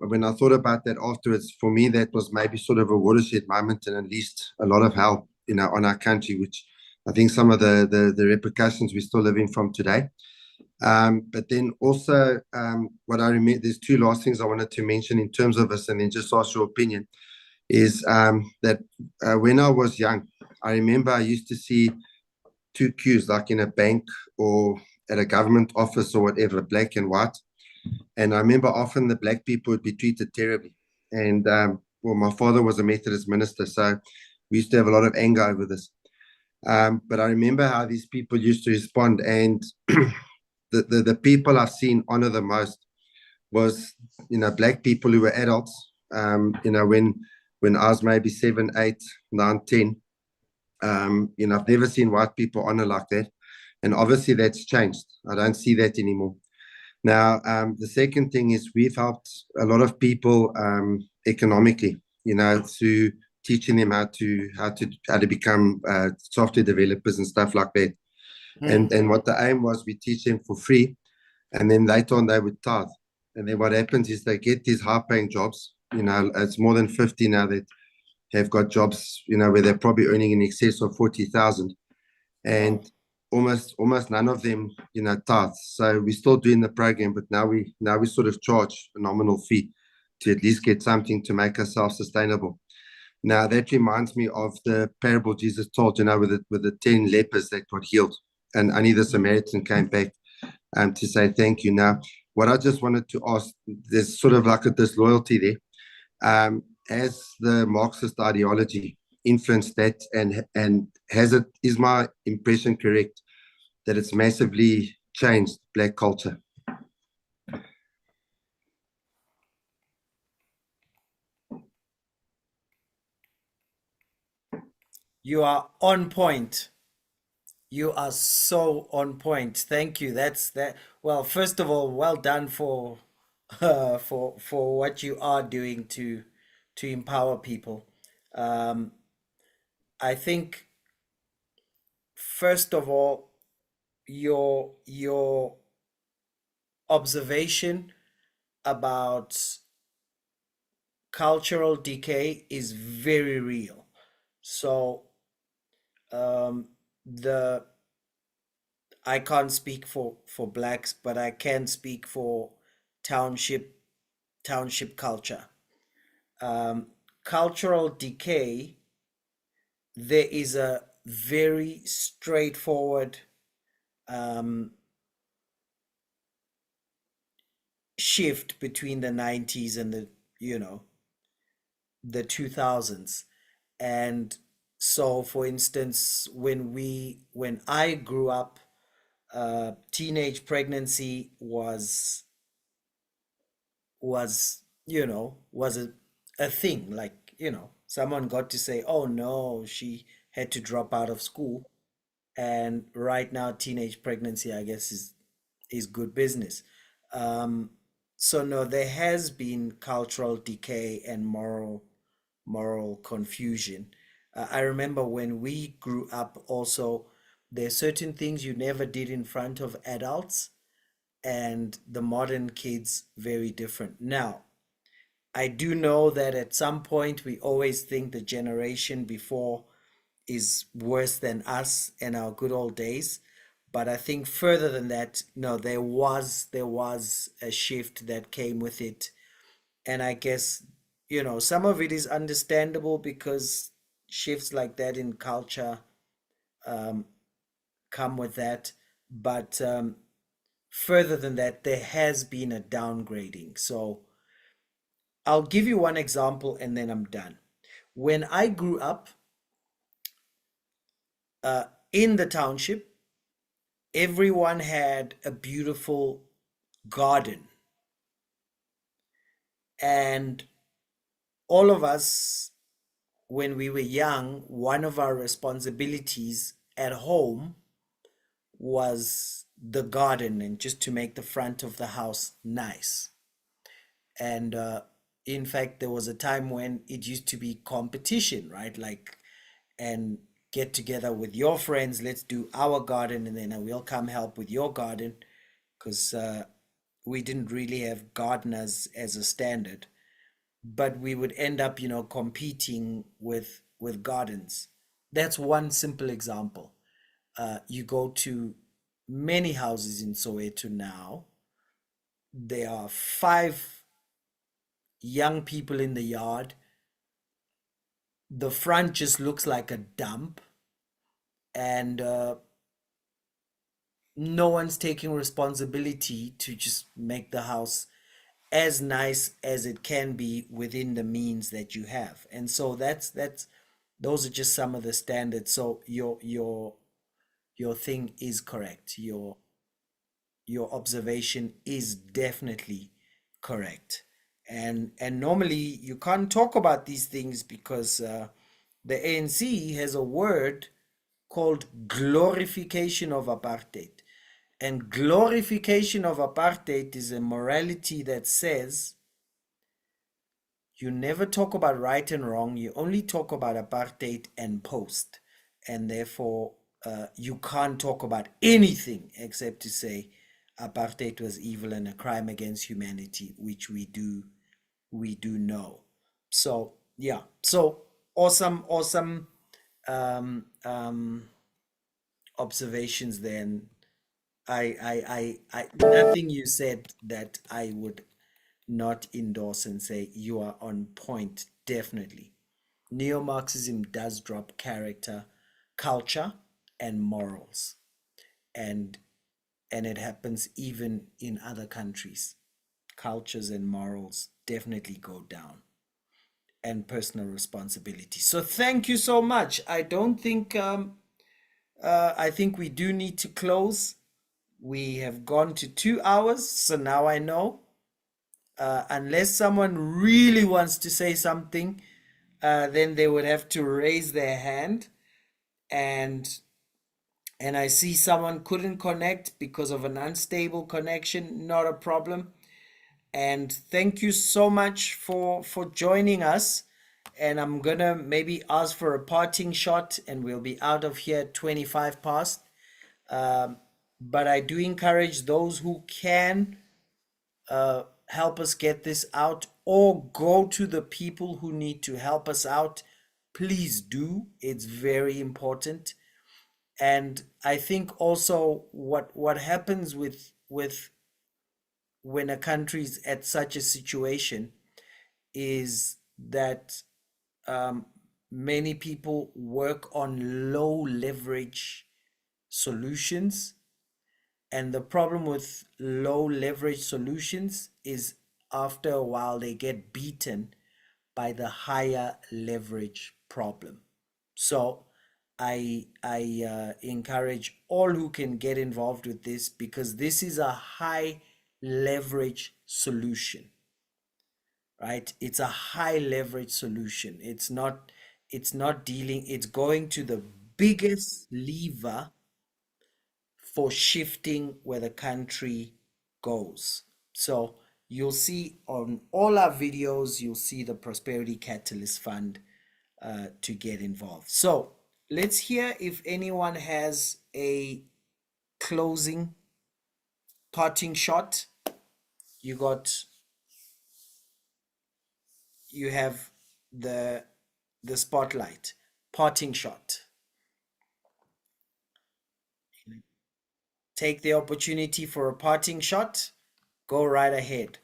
when I thought about that afterwards, for me, that was maybe sort of a watershed moment and unleashed a lot of hell, on our country, which I think some of the repercussions we're still living from today. But then also, what I remember, there's two last things I wanted to mention in terms of this, and then just ask your opinion, is that when I was young, I remember I used to see two queues, like in a bank or at a government office or whatever, black and white. And I remember often the black people would be treated terribly. And well, my father was a Methodist minister, so we used to have a lot of anger over this. But I remember how these people used to respond, and the people I've seen honor the most was, black people who were adults. When I was maybe 7, 8, 9, 10. I've never seen white people honor like that, and obviously that's changed. I don't see that anymore. Now, the second thing is we've helped a lot of people economically, through teaching them how to become software developers and stuff like that. And what the aim was, we teach them for free, and then later on they would tithe. And then what happens is they get these high-paying jobs. It's more than 50 now that have got jobs, where they're probably earning in excess of 40,000, and almost none of them, tithes. So we're still doing the program, but now we sort of charge a nominal fee to at least get something to make us self-sustainable. Now that reminds me of the parable Jesus told, with the 10 lepers that got healed, and only the Samaritan came back to say thank you. Now, what I just wanted to ask, there's sort of like a disloyalty there. Has the Marxist ideology influenced that, and is my impression correct that it's massively changed black culture? You are on point. You are so on point. Thank you. That's that. Well, first of all, well done for for what you are doing to empower people. Um, I think first of all, your observation about cultural decay is very real. So the I can't speak for blacks, but I can speak for township culture. Cultural decay, there is a very straightforward shift between the 90s and the 2000s. And so, for instance, when I grew up, teenage pregnancy was a thing. Like, someone got to say, oh no, she had to drop out of school. And right now, teenage pregnancy, I guess, is good business. um so no, there has been cultural decay and moral confusion. I remember when we grew up also, there are certain things you never did in front of adults, and the modern kids very different. Now, I do know that at some point we always think the generation before is worse than us in our good old days. But I think further than that, no, there was a shift that came with it. And I guess, some of it is understandable because shifts like that in culture come with that. But further than that, there has been a downgrading. So I'll give you one example and then I'm done. When I grew up in the township, everyone had a beautiful garden. And all of us, when we were young, one of our responsibilities at home was the garden and just to make the front of the house nice. And in fact, there was a time when it used to be competition, right? Like, and get together with your friends, let's do our garden, and then I will come help with your garden, because we didn't really have gardeners as a standard, but we would end up, competing with gardens. That's one simple example. You go to many houses in Soweto now, there are 5 young people in the yard. The front just looks like a dump, and no one's taking responsibility to just make the house as nice as it can be within the means that you have. And so that's those are just some of the standards. So your thing is correct. Your observation is definitely correct. And normally you can't talk about these things because the ANC has a word called glorification of apartheid. And glorification of apartheid is a morality that says you never talk about right and wrong, you only talk about apartheid and post. And therefore, you can't talk about anything except to say apartheid was evil and a crime against humanity, which we do know. So yeah, so awesome observations then. I nothing you said that I would not endorse and say you are on point. Definitely, neo-Marxism does drop character, culture, and morals, and it happens even in other countries. Cultures and morals definitely go down, and personal responsibility. So thank you so much. I don't think I think we do need to close. We have gone to 2 hours, so now I know. Unless someone really wants to say something, then they would have to raise their hand. And I see someone couldn't connect because of an unstable connection. Not a problem. And thank you so much for joining us. And I'm gonna maybe ask for a parting shot, and we'll be out of here at 25 past. But I do encourage those who can help us get this out, or go to the people who need to help us out. Please do. It's very important. And I think also what happens with when a country's at such a situation is that many people work on low leverage solutions. And the problem with low leverage solutions is after a while they get beaten by the higher leverage problem. So I encourage all who can get involved with this, because this is a high leverage solution, right? It's a high leverage solution. It's not dealing, it's going to the biggest lever for shifting where the country goes. So you'll see on all our videos, you'll see the Prosperity Catalyst Fund to get involved. So let's hear if anyone has a closing parting shot. You have the spotlight. Parting shot. Take the opportunity for a parting shot. Go right ahead.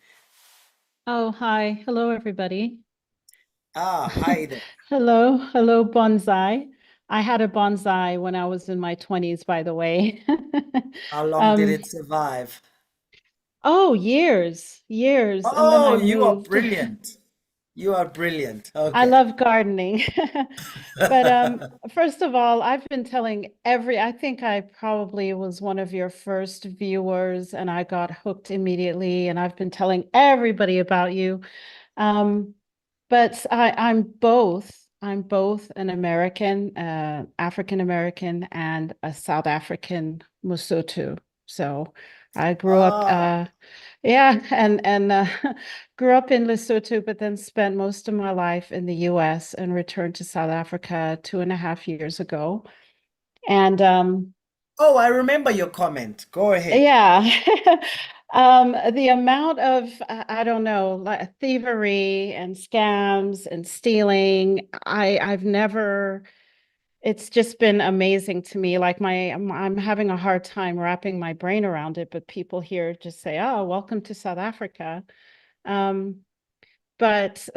Oh, hi. Hello, everybody. Hi there. Hello, bonsai. I had a bonsai when I was in my 20s, by the way. How long did it survive? Oh, years. And then Oh, I you are moved. brilliant. You are brilliant. I Okay. love gardening. But first of all, I've been telling I think I probably was one of your first viewers, and I got hooked immediately, and I've been telling everybody about you. But I'm both. I'm both an American, African American, and a South African Mosotho. So I grew up, yeah, and grew up in Lesotho, but then spent most of my life in the U.S. and returned to South Africa 2.5 years ago. And Oh, I remember your comment. Go ahead. yeah, the amount of I don't know, like thievery and scams and stealing, I've never it's just been amazing to me. Like I'm having a hard time wrapping my brain around it, but people here just say, "Oh, welcome to South Africa." But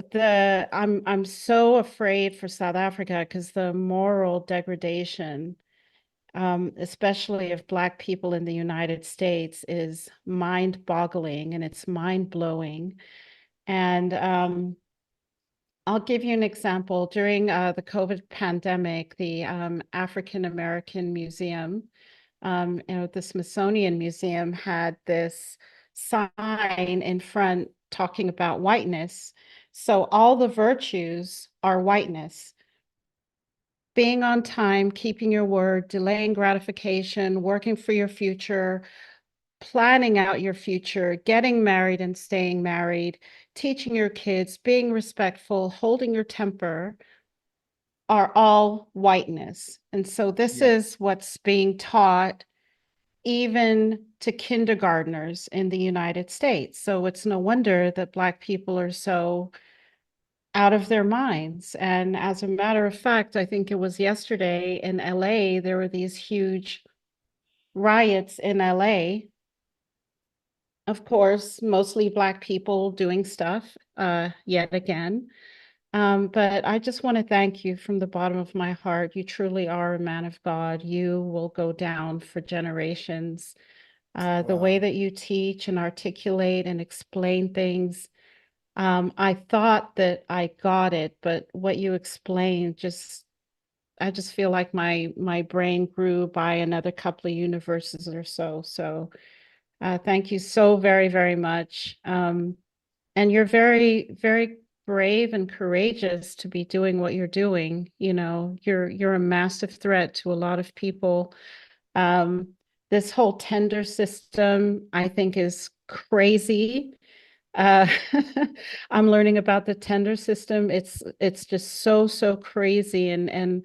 I'm so afraid for South Africa because the moral degradation, especially of Black people in the United States, is mind-boggling and it's mind-blowing. And I'll give you an example. During the COVID pandemic, the African American Museum, the Smithsonian Museum had this sign in front talking about whiteness. So all the virtues are whiteness. Being on time, keeping your word, delaying gratification, working for your future, planning out your future, getting married and staying married, teaching your kids, being respectful, holding your temper are all whiteness. And so this is what's being taught even to kindergartners in the United States. So it's no wonder that Black people are so out of their minds. And as a matter of fact, I think it was yesterday in LA, there were these huge riots in LA. Of course, mostly Black people doing stuff yet again. But I just want to thank you from the bottom of my heart. You truly are a man of God. You will go down for generations. The way that you teach and articulate and explain things, I thought that I got it, but what you explained I just feel like my brain grew by another couple of universes or so. So thank you so very, very much. And you're very, very brave and courageous to be doing what you're doing. You know, you're a massive threat to a lot of people. This whole tender system, I think, is crazy. Uh, I'm learning about the tender system. It's just so crazy, and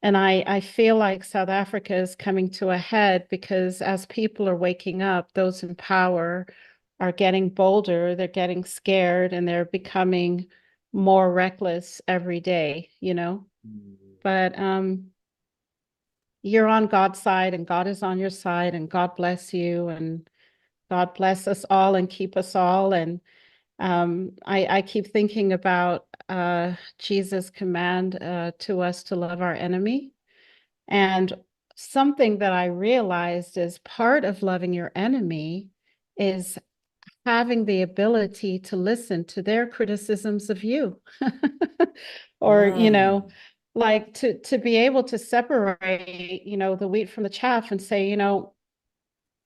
I feel like South Africa is coming to a head because as people are waking up, those in power are getting bolder, they're getting scared, and they're becoming more reckless every day, you know? But you're on God's side, and God is on your side, and God bless you, and God bless us all and keep us all. And I keep thinking about Jesus' command to us to love our enemy. And something that I realized is part of loving your enemy is having the ability to listen to their criticisms of you. Or, you know, like to be able to separate, you know, the wheat from the chaff and say, you know,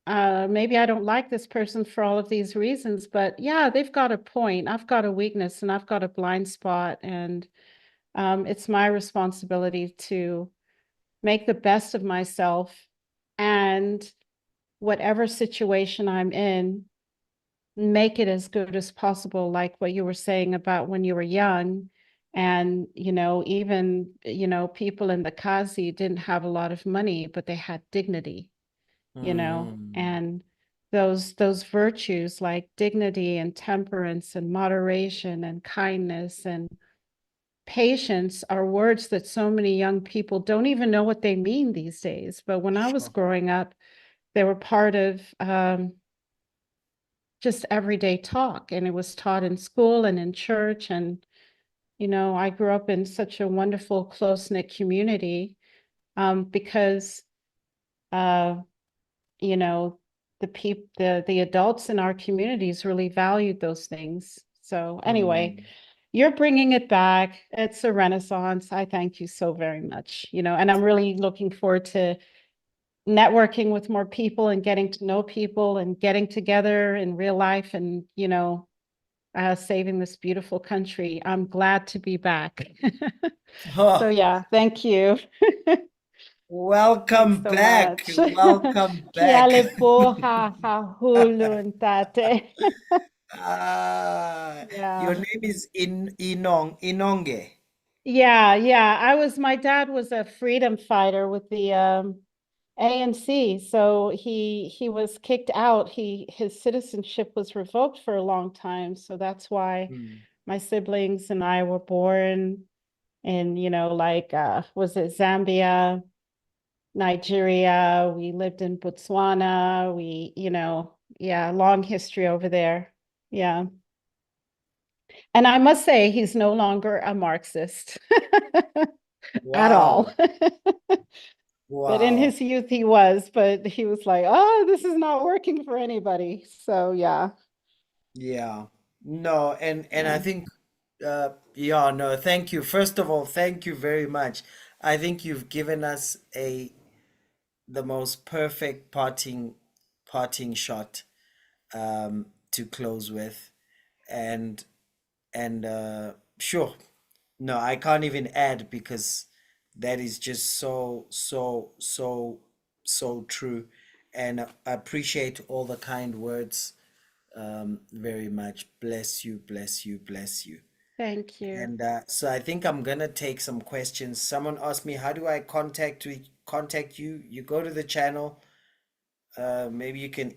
maybe I don't like this person for all of these reasons, but yeah, they've got a point. I've got a weakness and I've got a blind spot. And it's my responsibility to make the best of myself, and whatever situation I'm in, make it as good as possible, like what you were saying about when you were young. And, you know, even, you know, people in the Kazi didn't have a lot of money, but they had dignity, you know, and those virtues like dignity and temperance and moderation and kindness and patience are words that so many young people don't even know what they mean these days. But when I was growing up, they were part of just everyday talk, and it was taught in school and in church. And, you know, I grew up in such a wonderful, close-knit community because, you know, the adults in our communities really valued those things. So anyway, you're bringing it back. It's a renaissance. I thank you so very much, you know, and I'm really looking forward to networking with more people and getting to know people and getting together in real life and, you know, saving this beautiful country. I'm glad to be back. So yeah, thank you. Welcome Thanks so back. much. Welcome Kia back. lepoha hahulu ntate. Your Yeah. name is Inonge. Yeah. My dad was a freedom fighter with the ANC. So he was kicked out. His citizenship was revoked for a long time. So that's why my siblings and I were born in, like, was it Zambia, Nigeria? We lived in Botswana. Yeah, long history over there. Yeah. And I must say, he's no longer a Marxist at all. Wow. But in Wow. his youth, he was, but he was like, oh, this is not working for anybody. So, yeah. Yeah. No, and I Yeah. think yeah, no, thank you. First of all, thank you very much. I think you've given us a the most perfect parting shot to close with. And sure. No, I can't even add because that is just so true. And I appreciate all the kind words very much. Bless you, bless you, bless you. Thank you. And so I think I'm gonna take some questions. Someone asked me, how do I contact you? You go to the channel. Maybe you can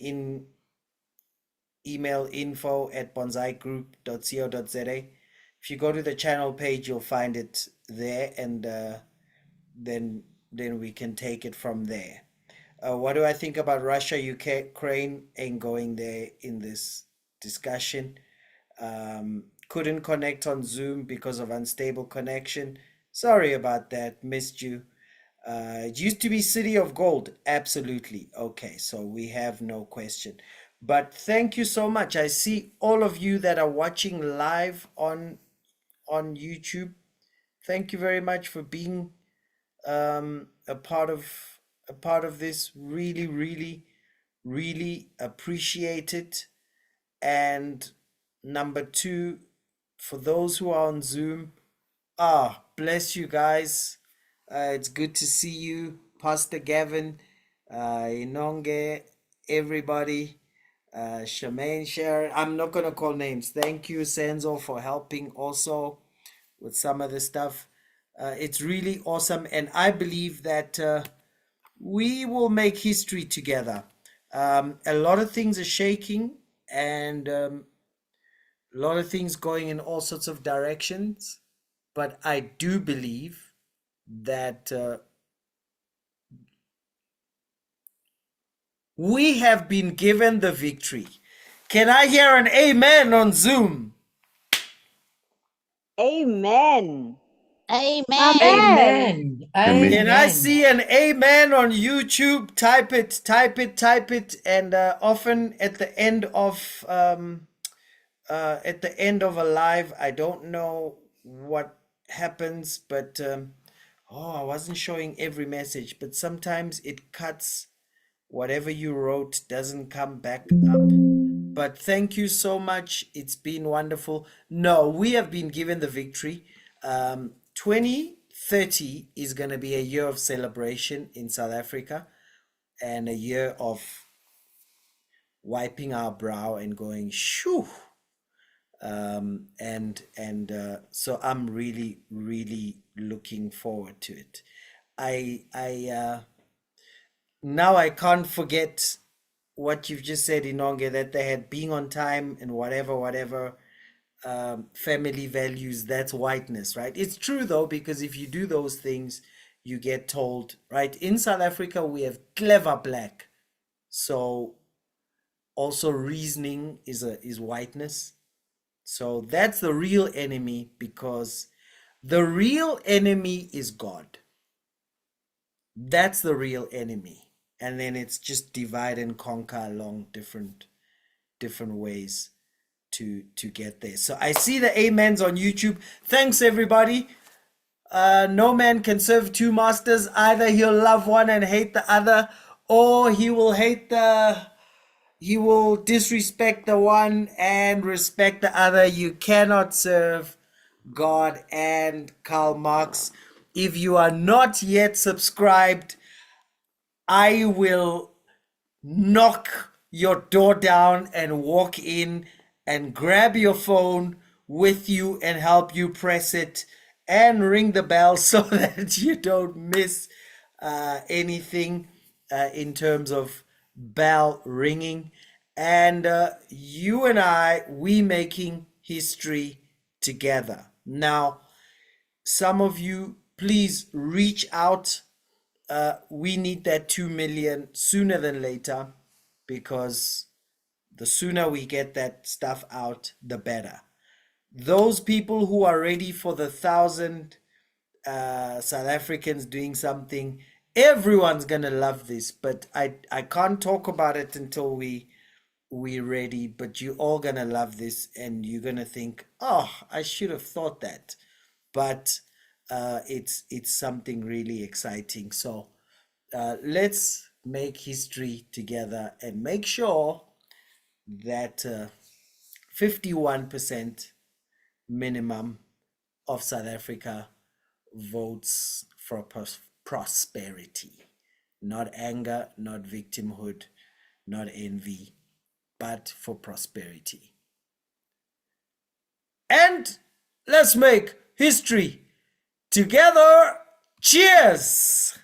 email info@bonsaigroup.co.za. If you go to the channel page, you'll find it there, and then we can take it from there. What do I think about Russia, Ukraine? Ain't going there in this discussion. Couldn't connect on Zoom because of unstable connection. Sorry about that. Missed you. It used to be City of Gold. Absolutely. Okay, so we have no question. But thank you so much. I see all of you that are watching live on YouTube. Thank you very much for being a part of this. Really, really, really appreciate it. And number two, for those who are on Zoom, bless you guys. It's good to see you, Pastor Gavin, Inonge, everybody, Shemaine, Sharon. I'm not gonna call names. Thank you, Senzo, for helping also with some of the stuff. It's really awesome, and I believe that we will make history together. A lot of things are shaking, and a lot of things going in all sorts of directions, but I do believe that we have been given the victory. Can I hear an amen on Zoom? Amen. Amen. Amen. Can I Amen. see an amen on YouTube? Type it, type it, type it. And often at the end of a live, I don't know what happens, but I wasn't showing every message, but sometimes it cuts. Whatever you wrote doesn't come back up. But thank you so much. It's been wonderful. No, we have been given the victory. 2030 is going to be a year of celebration in South Africa and a year of wiping our brow and going, shoo. So I'm really, really looking forward to it. Now I can't forget what you've just said, Inonge, that they had being on time and whatever, family values, that's whiteness, right? It's true though, because if you do those things, you get told, right? In South Africa, we have clever black. So also reasoning is whiteness. So that's the real enemy, because the real enemy is God. That's the real enemy. And then it's just divide and conquer along different ways to get there. So I see the amens on YouTube. Thanks everybody. No man can serve two masters. Either he'll love one and hate the other, or he will disrespect the one and respect the other. You cannot serve God and Karl Marx. If you are not yet subscribed, I will knock your door down and walk in and grab your phone with you and help you press it and ring the bell so that you don't miss anything in terms of bell ringing. And you and I, we making history together. Now, some of you, please reach out. We need that 2 million sooner than later, because the sooner we get that stuff out, the better. Those people who are ready for the 1,000 South Africans doing something, everyone's gonna love this, but I can't talk about it until we're ready. But you all gonna love this, and you're gonna think, oh, I should have thought that. But it's something really exciting. So let's make history together and make sure that 51% minimum of South Africa votes for prosperity, not anger, not victimhood, not envy, but for prosperity. And let's make history together. Cheers!